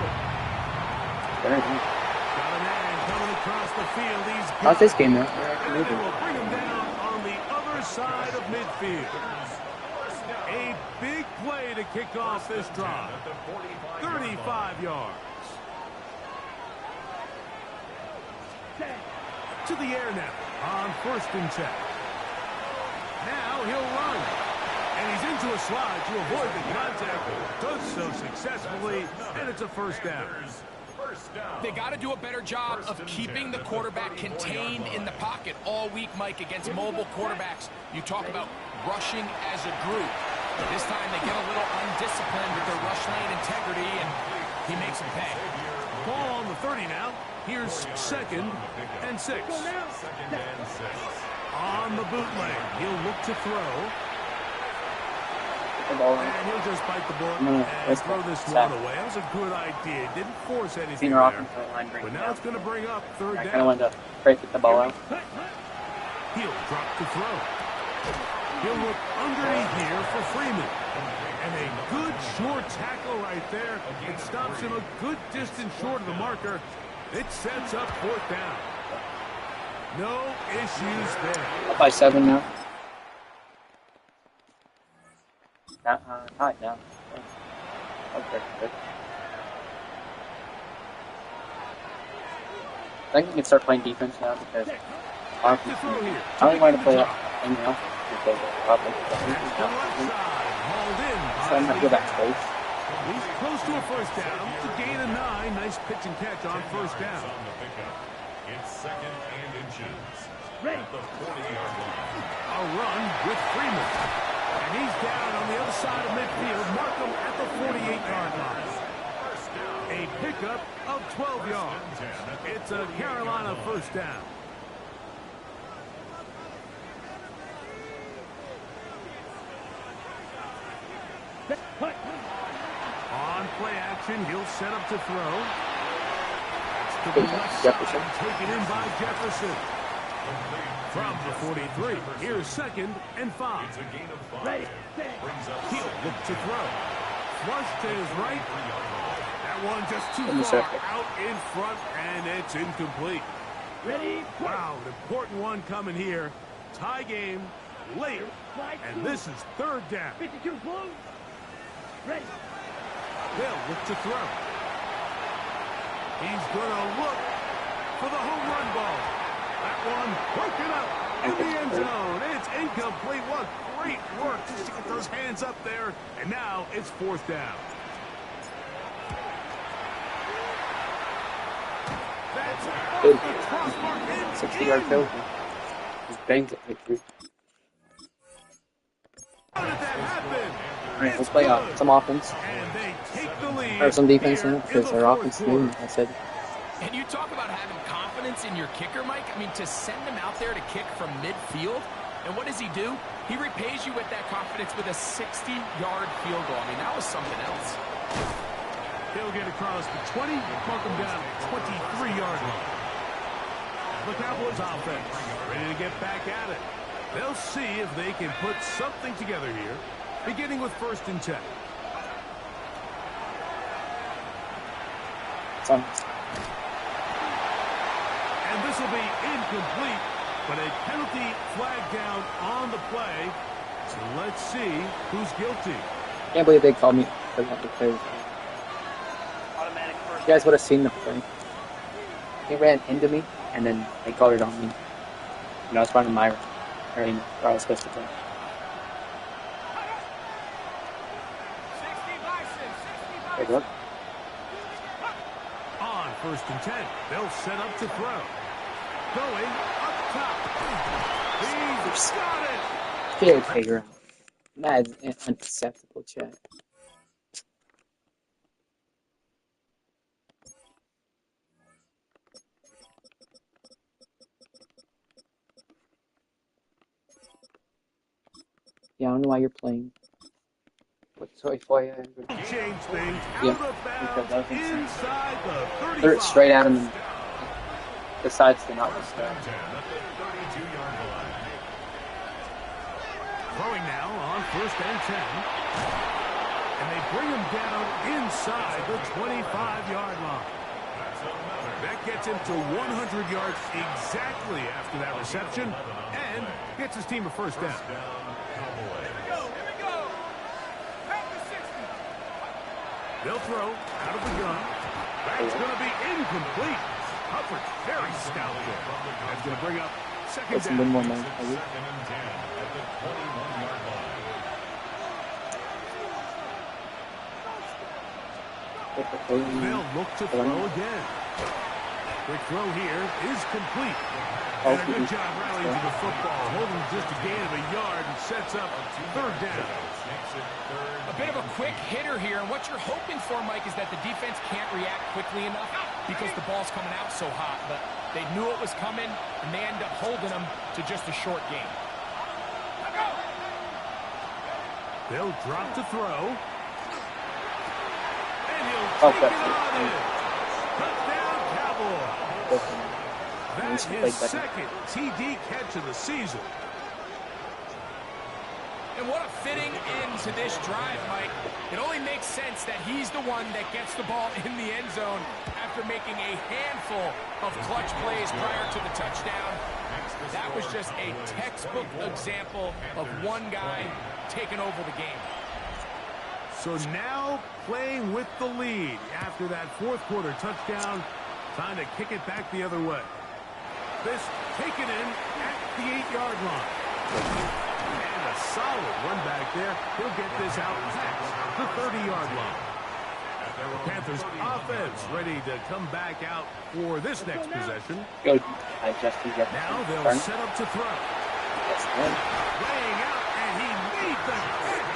Very good. Got a man coming across the field. He's How's this game, though? and they will bring him down on the other side of midfield. A big play to kick off this drive. 35 yards. To the air now on 1st and 10. Now he'll run. And he's into a slide to avoid the contact. Does so successfully, and it's a 1st down. They got to do a better job of keeping the quarterback contained in the pocket all week, Mike, against mobile quarterbacks. You talk about rushing as a group. This time they get a little undisciplined with their rush lane integrity, and he makes them pay. Ball on the 30 now. Here's 2nd and 6. On the bootleg, he'll look to throw. And he'll just bite the bullet and throw this one away. That was a good idea. Didn't force anything there. But now it's going to bring up 3rd down. I kind of wanted to break the ball out. He'll drop to throw. He'll look underneath here for Freeman. And a good short tackle right there. It stops him a good distance short of the marker. It sets up 4th down. No issues there. Up by 7 now. Tied now. Okay, good. I think we can start playing defense now because I don't want to play anything else because probably so I'm not good at space. He's close to a 1st down. To gain a 9. Nice pitch and catch on 1st down. It's 2nd and inches. Ready. At the 40-yard line. A run with Freeman. And he's down on the other side of midfield. Mark him at the 48-yard line. a pickup of 12 yards. It's a Carolina first down. On play action, he'll set up to throw. That's to the left Jefferson. side, taken in by Jefferson. From the 43, here's 2nd and 5. It's a gain of 5. Ready. He'll look to throw. Flush to his right. That one just too In the far circle. out in front, and it's incomplete. Ready. Wow, an important one coming here. Tie game, late, and this is 3rd down. 52 blue. Ready. They'll look to throw. He's going to look for the home run ball. That one broken up in the end zone. It's incomplete. What great work just to get those hands up there. And now it's 4th down. That's Good. crossbar and 60-yard in. field. Just bangs it right through. How did that happen? Alright, we'll It's play good. some offense. And they take the lead. Or some defense in here it, because the our fourth offense quarter. new, I said. And you talk about having confidence in your kicker, Mike. I mean, to send him out there to kick from midfield, and what does he do? He repays you with that confidence with a 60-yard field goal. I mean, that was something else. He'll get across the 20, mark him down at 23-yard line. The Cowboys offense ready to get back at it. They'll see if they can put something together here, beginning with 1st and 10. Some. And this will be incomplete, but a penalty flag down on the play. So let's see who's guilty. Can't believe they called me for that because you guys would have seen the play. He ran into me, and then they called it on me. And I was running my route, where I was supposed to go. Hey, look. On 1st and 10, they'll set up to throw. Going up top. He's got it. Caretaker out. That is an unacceptable chat. Yeah, I don't know why you're playing. Sorry for you. Change things Yeah, out of because bounds I think inside the 35. They're straight at him and decides to not start. At the 32-yard line. Throwing now on 1st and 10. And they bring him down inside the 25-yard line. That gets him to 100 yards exactly after that reception and gets his team a 1st down. They'll throw out of the gun. That's going to be incomplete. Hubbard very stout there. That's going to bring up 2nd That's a little down. more man. 2nd and 10 at the 21-yard line. They'll look to throw again. Quick throw here is complete. And a good job rallying to the football, holding just a gain of a yard and sets up 3rd down. A bit of a quick hitter here, and what you're hoping for, Mike, is that the defense can't react quickly enough because the ball's coming out so hot. But they knew it was coming, and they end up holding them to just a short gain. They'll drop to throw. And he'll take it on in. Touchdown, Cowboys. That's his 2nd TD catch of the season. And what a fitting end to this drive, Mike. It only makes sense that he's the one that gets the ball in the end zone after making a handful of clutch plays prior to the touchdown. That was just a textbook example of one guy taking over the game. So now playing with the lead after that 4th quarter touchdown. Time to kick it back the other way. This taken in at the 8-yard line. And a solid run back there. He'll get this out past the 30-yard line. The Panthers offense ready to come back out for this next possession. Go, Justin Jefferson. Now they'll Turn. set up to throw. Yes, man. Laying out, and he made the catch.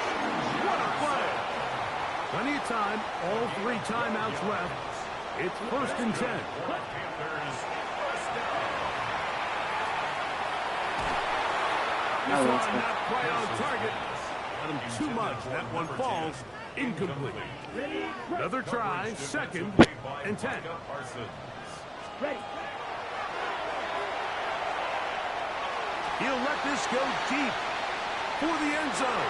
What a play. Plenty of time. All 3 timeouts left. It's 1st and 10. This one not quite on target. Got him too much. That one falls incomplete. Another try. 2nd and 10. Ready. He'll let this go deep for the end zone.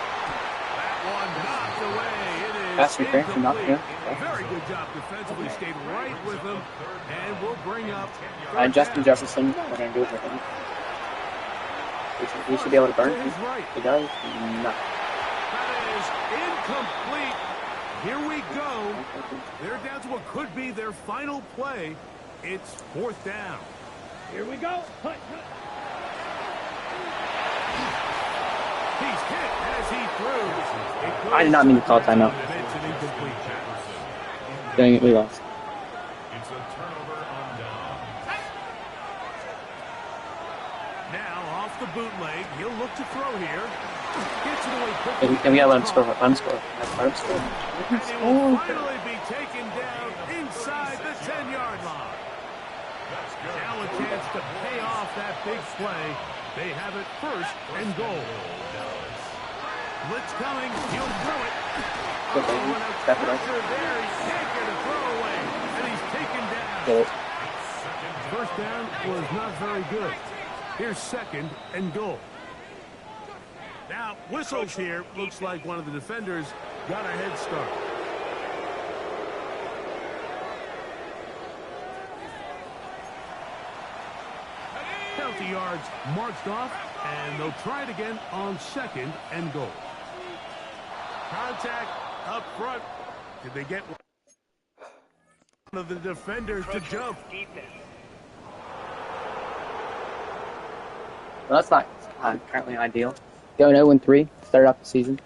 That one knocked away. It is Pass interference, not incomplete. here. Very good job defensively. Stayed right with him. And we'll bring up Justin Jefferson, we're going to do it for him. He should be able to burn. He does. No. That is incomplete. Here we go. They're down to what could be their final play. It's 4th down. Here we go. Hut. He's hit as he threw. I did not mean to call timeout. Dang it, we lost. It's a turnover on down. Now off the bootleg, he'll look to throw here. Gets it away quickly. And we gotta let him score. Let him score. Let him score. And he will finally be taken down inside the 10-yard line. Now a chance to pay off that big play. They have it 1st and goal. Blitz coming. He'll throw it. Oh, and a pressure there. He can't get a throwaway. And he's taken down. 1st down was not very good. Here's 2nd and goal. Now, whistles here. Looks like one of the defenders got a head start. Penalty yards marched off, and they'll try it again on 2nd and goal. Contact up front. Did they get one of the defenders to jump? Well, that's not currently ideal. Going 0-3, started off the season.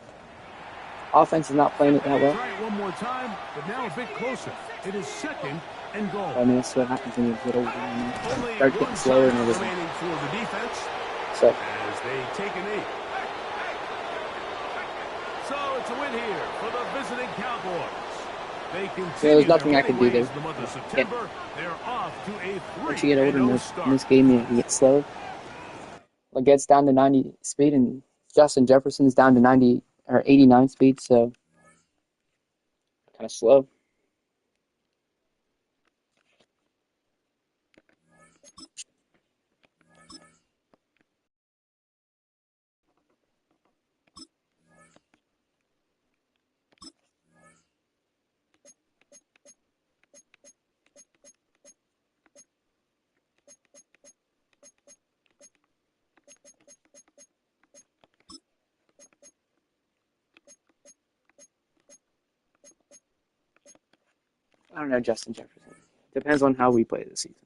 Offense is not playing it that well. Try it one more time, but now a bit closer. It is 2nd and goal. I mean, that's what happens when you get older. Only Start getting slower and everything. remaining for the defense So, as they take a knee. So it's a win here for the visiting Cowboys. They continue there's nothing I could do there. the month of September. They're off to a 3-0 once you get older in start. this game, you get slow. It gets down to 90 speed, and Justin Jefferson's down to 90 or 89 speed, so kind of slow. I don't know, Justin Jefferson. Depends on how we play this season.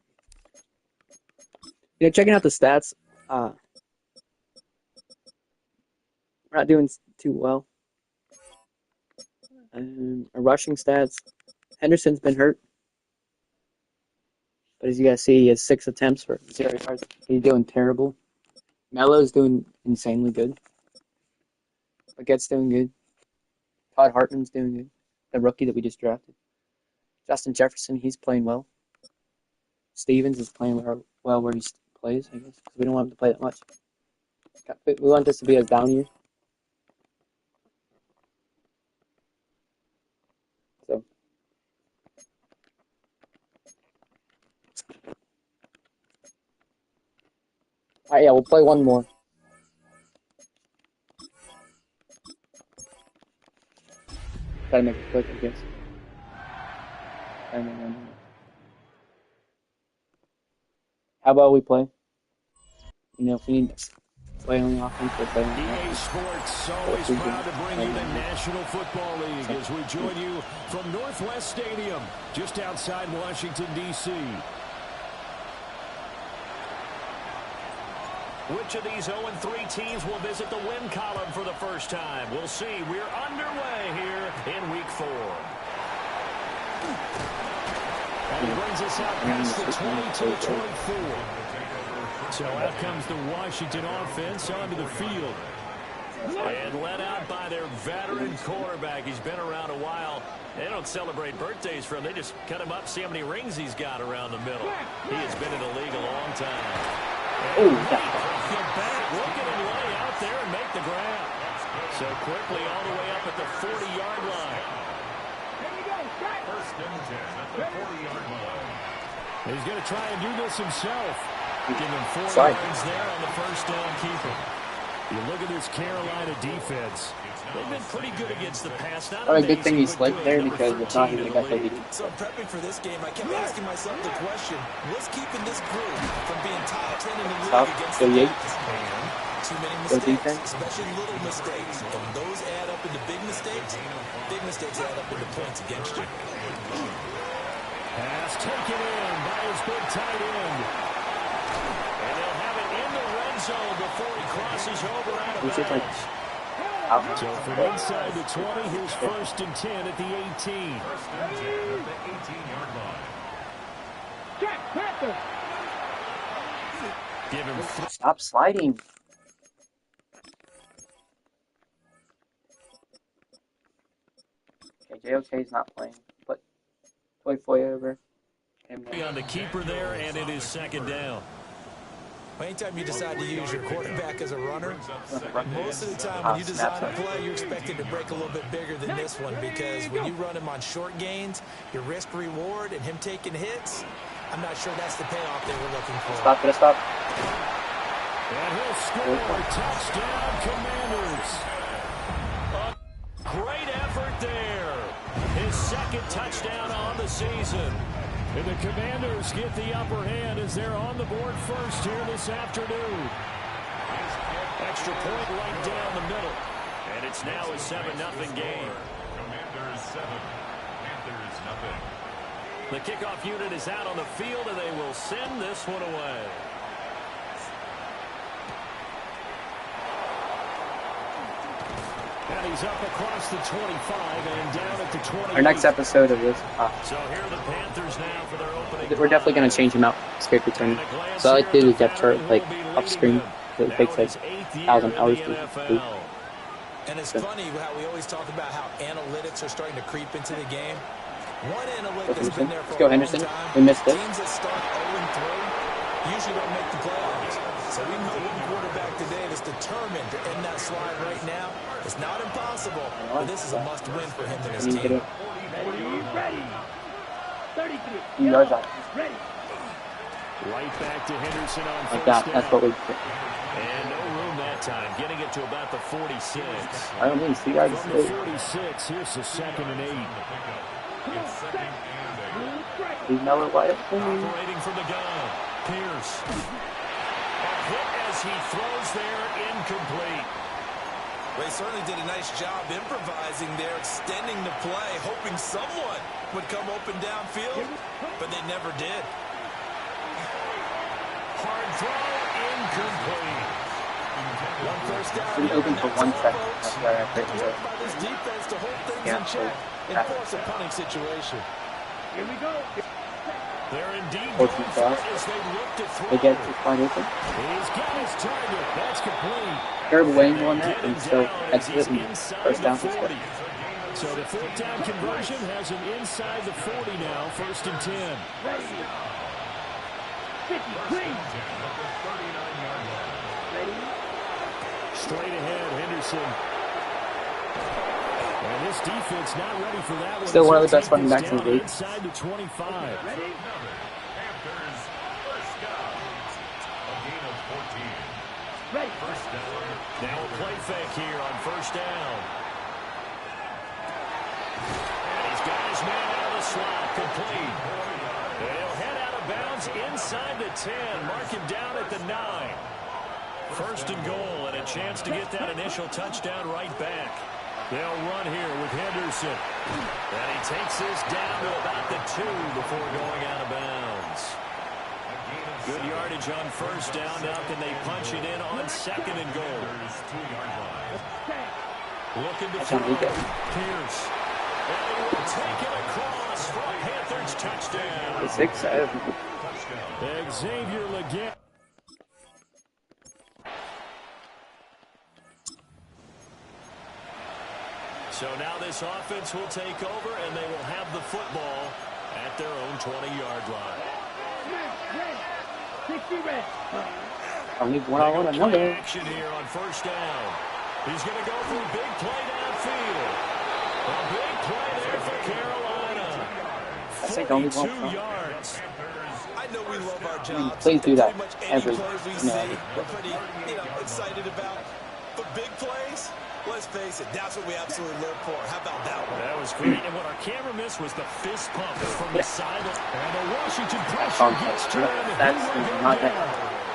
Checking out the stats, we're not doing too well. Our rushing stats, Henderson's been hurt. But as you guys see, he has 6 attempts for 0 yards. He's doing terrible. Melo's doing insanely good. Baguette's doing good. Todd Hartman's doing good. The rookie that we just drafted. Justin Jefferson, he's playing well. Stevens is playing well where he plays, I guess, because we don't want him to play that much. We want this to be a down year. So. Alright, yeah, we'll play one more. Gotta make it quick, I guess. How about we play? If we need to play on the offense, we'll play on the EA offense. Sports always proud to bring you the National Football League as we join you from Northwest Stadium, just outside Washington, D.C. Which of these 0-3 teams will visit the win column for the first time? We'll see. We're underway here in Week 4. And he brings us out past the 22-24. So out comes the Washington offense onto the field. And led out by their veteran quarterback. He's been around a while. They don't celebrate birthdays for him. They just cut him up, see how many rings he's got around the middle. He has been in the league a long time. Oh, Look at him lay out there and make the grab. So quickly all the way up at the 40-yard line. First and 10 at the 40-yard line. He's going to try and do this himself. Give him 4 Sorry. yards there on the first down keeper. You look at this Carolina defense. They've been pretty good against the pass. Not Probably a good thing he amazing, but slid good. there Number because if not, he 14 would have got in the the lead. So prepping for this game, I kept asking myself the question, what's keeping this group from being top 10 in the league Top against the 38. Pass? Too many Go mistakes, defense. especially little mistakes. And those add up into big mistakes. Big mistakes add up into points against you. Pass taken in by his big tight end. And they'll have it in the red zone before he crosses over out of Which is like bounds. out. So from inside the 20, here's first and 10 at the 18. First and 10 at the 18-yard line. Jack Panther. Give him Stop sliding. Okay, JOK's not playing. Put Toy Foy over him. on the keeper there, and it is second down. Anytime you decide to use your quarterback as a runner, most of the time Ah, when you design a snaps. play, you're expected to break a little bit bigger than this one because when you run him on short gains, your risk-reward and him taking hits, I'm not sure that's the payoff they were looking for. Stop, gonna stop. And he'll score. Touchdown, Commanders. A great effort there. His second touchdown on the season. And the Commanders get the upper hand as they're on the board first here this afternoon. Extra point right down the middle. And it's now a 7-0 game. Commanders 7, Panthers nothing. The kickoff unit is out on the field, and they will send this one away. And he's up across the 25 and down at the 28. Our next episode of this. So here are the Panthers now for their opening. We're definitely gonna change him out. Escape return. So I like to do the depth chart like off screen. So it takes like 1,000 hours to do. And it's funny how we always talk about how analytics are starting to creep into the game. One analytic that's been there for Let's go, a long Henderson. time, We missed it. teams that start 0-3 usually don't make the playoffs. So we know one quarterback today that's determined to end that slide right now. It's not impossible, but this is a must-win for him and his Get team. it. Ready. 33. Yards out. Ready. Right back to Henderson on Like first that. down. That's what we. And no room that time, getting it to about the 46. I don't mean 2 yards. From the 46, here's the 2nd and 8. Come on, set. Move strike. He's Miller wide open. Operating from the gun, Pierce. A hit as he throws there, incomplete. They certainly did a nice job improvising there, extending the play, hoping someone would come open downfield, but they never did. Hard throw, incomplete. One first down. Been open for 1 second. That's why I picked Worked it. by this defense to hold things Yeah, in check and yeah. force a punting situation. Here we go. They're indeed Or going too for it fast. as they look to throw. They get too wide open. He's got his target. That's complete. Terrible angle on that, and Getting still down as exit he's and inside first down the for 40. So the 4th down conversion has him inside the 40 now, 1st and 10. Ready. 53. Ready. Straight ahead, Henderson. And this defense not ready for that one. Still one of the So best running take backs this in the down league. Inside the 25. Ready. Panthers first down. A gain of 14. Ready. First down. Now a play fake here on first down. And he's got his man out of the slot, complete. And he'll head out of bounds inside the 10. Mark him down at the 9. First and goal, and a chance to get that initial touchdown right back. They'll run here with Henderson. And he takes this down to about the 2 before going out of bounds. Good yardage on first down. Now can they punch it in on 2nd and goal? 2-yard line. Looking to throw. Pierce. And he will take it across for a Panthers touchdown. The 6. Xavier Legette. So now this offense will take over, and they will have the football at their own 20-yard line. I'll leave one-on-one another. Action here on first down. He's going to go for a big play downfield. A big play there for Carolina. I say don't leave 42 yards. I know we love our jobs. Please do that Pretty much every any plays we see, we're pretty, excited about. But big plays, let's face it, that's what we absolutely live for. How about that one? That was great. And what our camera missed was the fist pump from the sideline. And the Washington pressure gets turned. That's not that.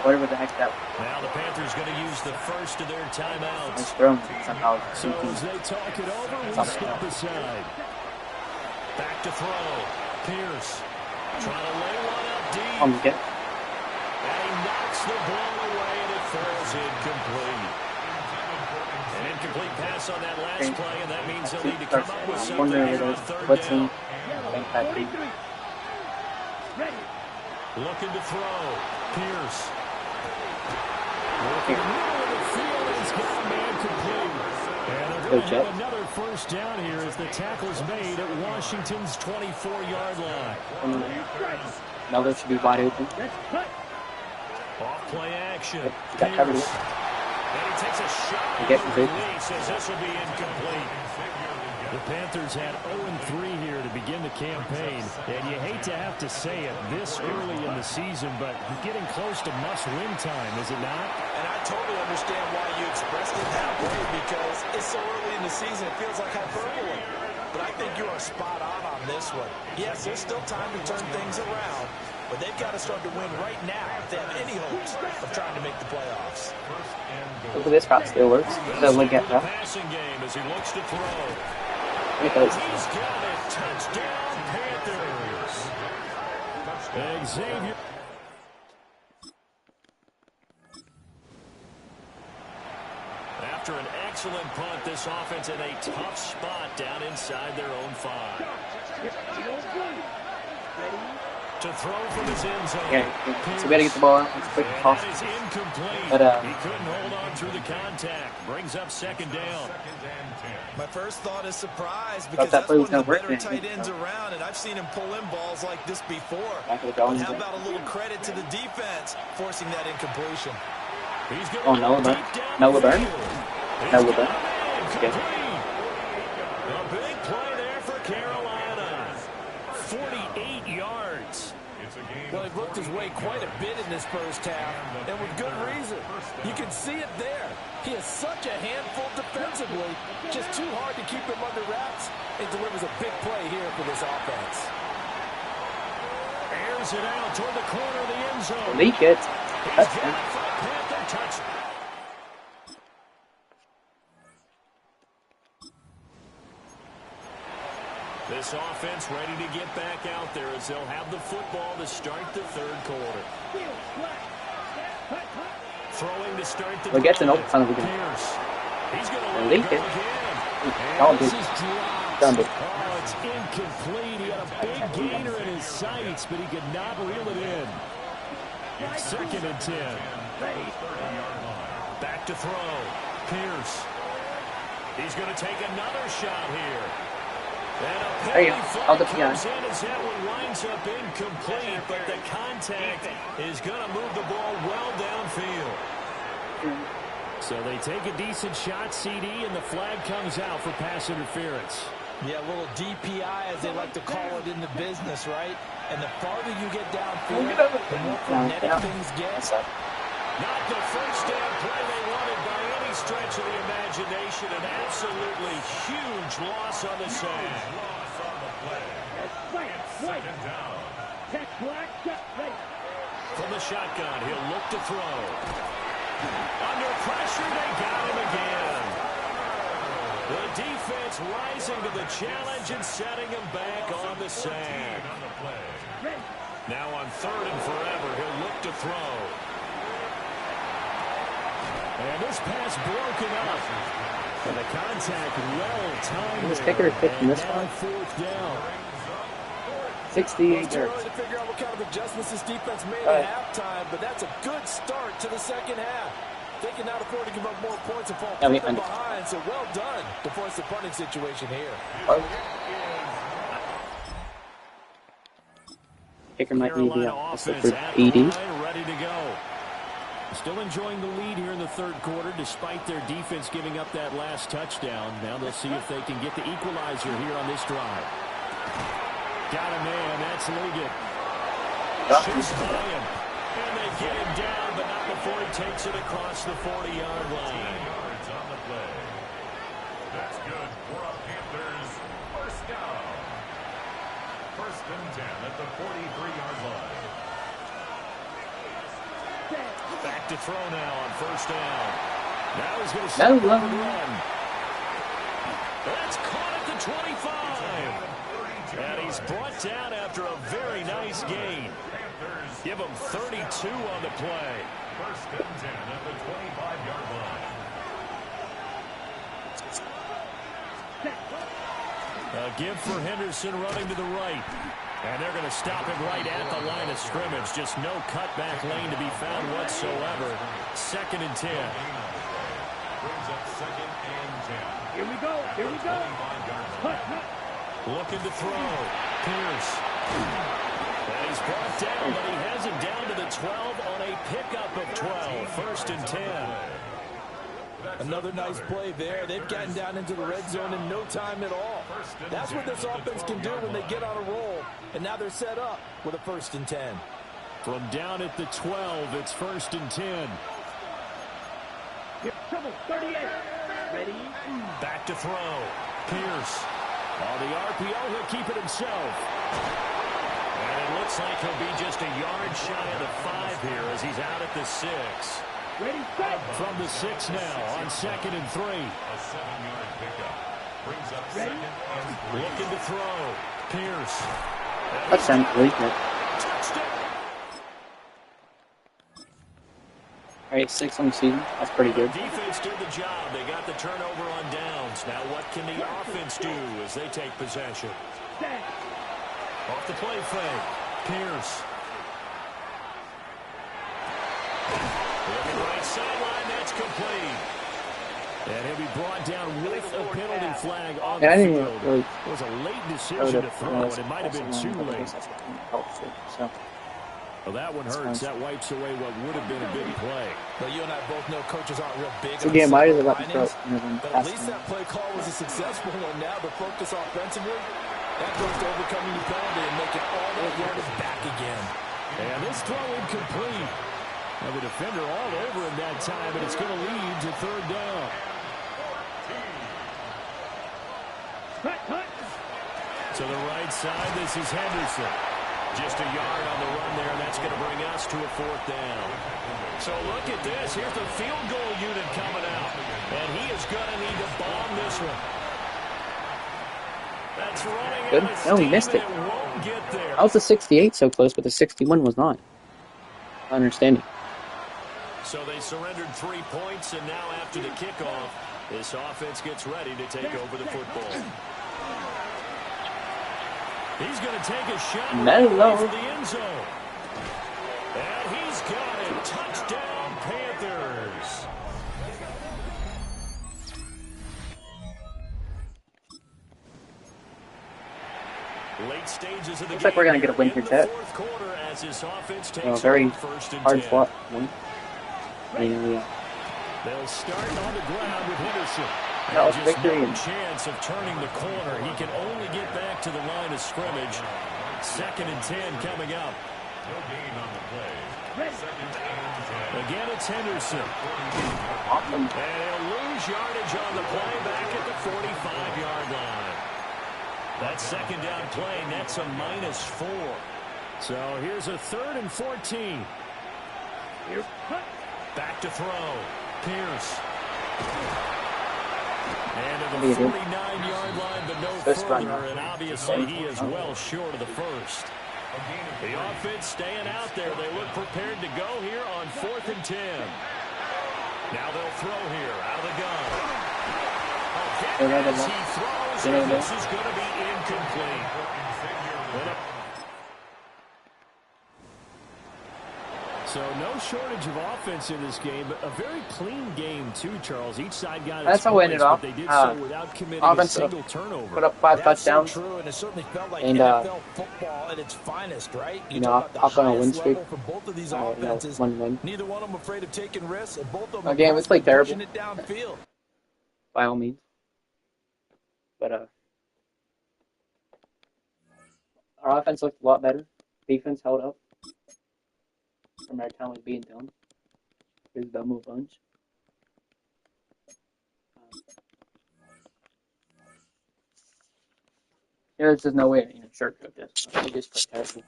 Whatever the heck that was. Now the Panthers going to use the first of their timeouts. Let's throw him somehow. So as they talk it over, we step aside. Back to throw. Pierce trying to lay one up deep. Get it. And he knocks the ball away, and it falls incomplete. An incomplete pass on that last play, and that means they'll need to come up with something here on third down. Looking to throw. Pierce. Working middle of the field, and he's got a man complete. And they're going to have another first down here as the tackle's made at Washington's 24-yard line. Now that should be wide open. Off play action. He got covered. And he takes a shot. He gets He it. says this will be incomplete. The Panthers had 0-3 here to begin the campaign, and you hate to have to say it this early in the season, but getting close to must-win time, is it not? And I totally understand why you expressed it that way, because it's so early in the season, it feels like hyperbole. But I think you are spot on this one. Yes, there's still time to turn things around, but they've got to start to win right now if they have any hopes of trying to make the playoffs. Look at this route still works. They'll look at that. Passing game as he looks to throw. It does. He's got it. Touchdown, Panthers. Xavier. After an excellent punt, this offense in a tough spot down inside their own 5. To throw from his end zone. Yeah, so we gotta get the ball out as quick as possible. That is incomplete. But, he couldn't hold on through the contact. Brings up second down. My first thought is surprise, because that that's play one was of the gonna work, better man. tight ends around, and I've seen him pull in balls like this before. Back of the But goal. how about a little credit to the defense forcing that incompletion? He's going Oh, no, Laverne. No, Laverne. No, Laverne. Okay. A big play there for Carolina. 48 yards. Well, he worked his way quite a bit in this first half, and with good reason. You can see it there. He is such a handful defensively, just too hard to keep him under wraps, and delivers a big play here for this offense. Airs it out toward the corner of the end zone. Leak it. He's got it for a Panther touchdown. This offense ready to get back out there as they'll have the football to start the third quarter. Throwing to start the We'll get to know son of a gun. Pierce. He's going to Leak it. And this is Done dropped. it. Oh, it's incomplete. He had a big gainer in his sights, but he could not reel it in. Second and 10. Back to throw. Pierce. He's going to take another shot here. And a There you go. penalty I'll flag get comes in as that one winds up incomplete, but the contact is going to move the ball well downfield. So they take a decent shot, CD, and the flag comes out for pass interference. Yeah, a little DPI, as they like to call it in the business, right? And the farther you get downfield, the more frenetic things get. Not the first down play they wanted by any stretch of the imagination. An absolutely huge loss on the side. From the shotgun, he'll look to throw. Under pressure, they got him again. The defense rising to the challenge and setting him back on the sand. Now on third and forever, he'll look to throw. And this pass broken up. And the contact well-timed. This kicker is picking this one. Fourth down. 68 It's too early yards. to figure out what kind of adjustments this defense made at halftime, but that's a good start to the second half. They can now afford to give up more points and fall Yeah, we further ended. behind, so well done to force the punting situation here. Kicker might need the Carolina for offense at the BD. line, ready to go. Still enjoying the lead here in the third quarter, despite their defense giving up that last touchdown. Now they'll see if they can get the equalizer here on this drive. Got a man, that's Ligon. Shoots by him. And they get him down, but not before he takes it across the 40-yard line. Yards on the play. That's good for a Panthers first down. First and 10 at the 43-yard line. Back to throw now on first down. Now he's going to No, stop no. and run. That's caught at the 25. And he's brought down after a very nice gain. Give him 32 on the play. First and 10 at the 25-yard line. A give for Henderson running to the right. And they're going to stop him right at the line of scrimmage. Just no cutback lane to be found whatsoever. Second and 10. Brings up second and 10. Here we go. Here we go. 25-yard line. Looking to throw. Pierce. And he's brought down, but he has it down to the 12 on a pickup of 12. First and 10. Another nice play there. They've gotten down into the red zone in no time at all. That's what this offense can do when they get on a roll. And now they're set up with a first and 10. From down at the 12, it's first and 10. Here, trouble. 38. Ready? Back to throw. Pierce. On the RPO, he'll keep it himself. And it looks like he'll be just a yard shy of the 5 here as he's out at the 6. Ready, set. From the 6 now on second and 3. A 7-yard pickup. Brings up Ready? second and 3. Looking to throw. Pierce. Touchdown, please. Alright, 6 on the season. That's pretty good. Defense did the job. They got the turnover on downs. Now what can the offense do as they take possession? Set. Off the play fake. Pierce. Looking right sideline. That's complete. And he'll be brought down with a penalty flag on Yeah, I the didn't field. really It was a late decision to throw, and it might have been too late. So, Well, that one hurts. That wipes away what would have been a big play. Well, you and I both know coaches aren't real big so on again, why did they let silver the throw? linings, but at least that play call was a successful one. Now the focus offensively, that goes to overcoming the penalty and making all that yardage back again. And this throw incomplete. Now the defender all over him that time, and it's going to lead to third down. To the right side, this is Henderson. Just a yard on the run there, and that's going to bring us to a fourth down. So look at this. Here's the field goal unit coming out. And he is going to need to bomb this one. That's running Good. out of No, he steam, missed it. and won't get there. How was the 68 so close, but the 61 was not? Understanding. So they surrendered 3 points, and now after the kickoff, this offense gets ready to take over the football. He's going to take a shot Mellow. for the end zone. And he's got it. Touchdown, Panthers. Late stages of the Looks like we're going to get a win here, Chet. Very hard fought one. Yeah. They'll start on the ground with Henderson. That was Just victory. no chance of turning the corner. He can only get back to the line of scrimmage. Second and 10 coming up. No gain on the play. Second and 10. Again, it's Henderson. Awesome. And he'll lose yardage on the play back at the 45-yard line. That second down play nets a -4. So here's a 3rd and 14. Back to throw. Pierce. And to the 49-yard line, but no further. And obviously he is well short of the first. The offense staying out there. They look prepared to go here on 4th and 10. Now they'll throw here out of the gun. As he throws, and this is going to be incomplete. So no shortage of offense in this game, but a very clean game too, Charles. Each side got That's its how we ended points, off. but they did so without committing a Offense single turnover. put up 5 That's touchdowns. so true, and it certainly felt like And, NFL football at its finest, right? You know, talk about on a the win highest streak. level for both of these You know, offenses. 1-1. Neither one of them afraid of taking risks, and both of them Again, we played terrible. pushing it downfield. By all means. But our offense looked a lot better. Defense held up from our time was being done. Here's the move bunch. There's just no way to shortcut this. We just played terrible.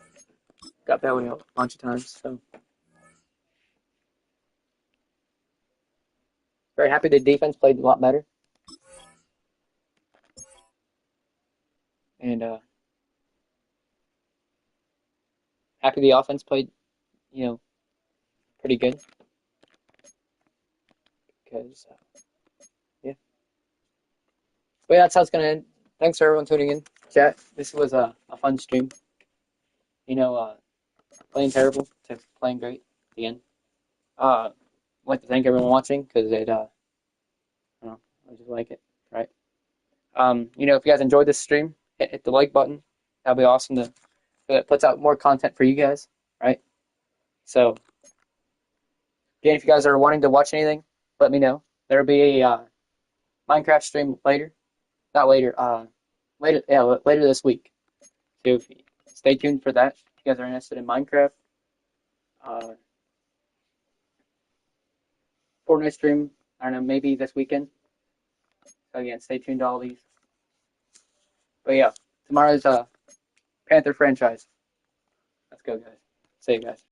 Got belly out a bunch of times. So very happy the defense played a lot better. And happy the offense played, pretty good. Because, yeah. But yeah, that's how it's going to end. Thanks for everyone tuning in. Chat, this was a fun stream. Playing terrible to playing great at the end. I'd like to thank everyone watching because I just like it, right? If you guys enjoyed this stream, hit the like button. That'll be awesome it puts out more content for you guys, right? So, again, if you guys are wanting to watch anything, let me know. There'll be a Minecraft stream later. Not later, later this week. So stay tuned for that. If you guys are interested in Minecraft. Fortnite stream, I don't know, maybe this weekend. So again, stay tuned to all these. But yeah, tomorrow's Panther franchise. Let's go, guys. See you guys.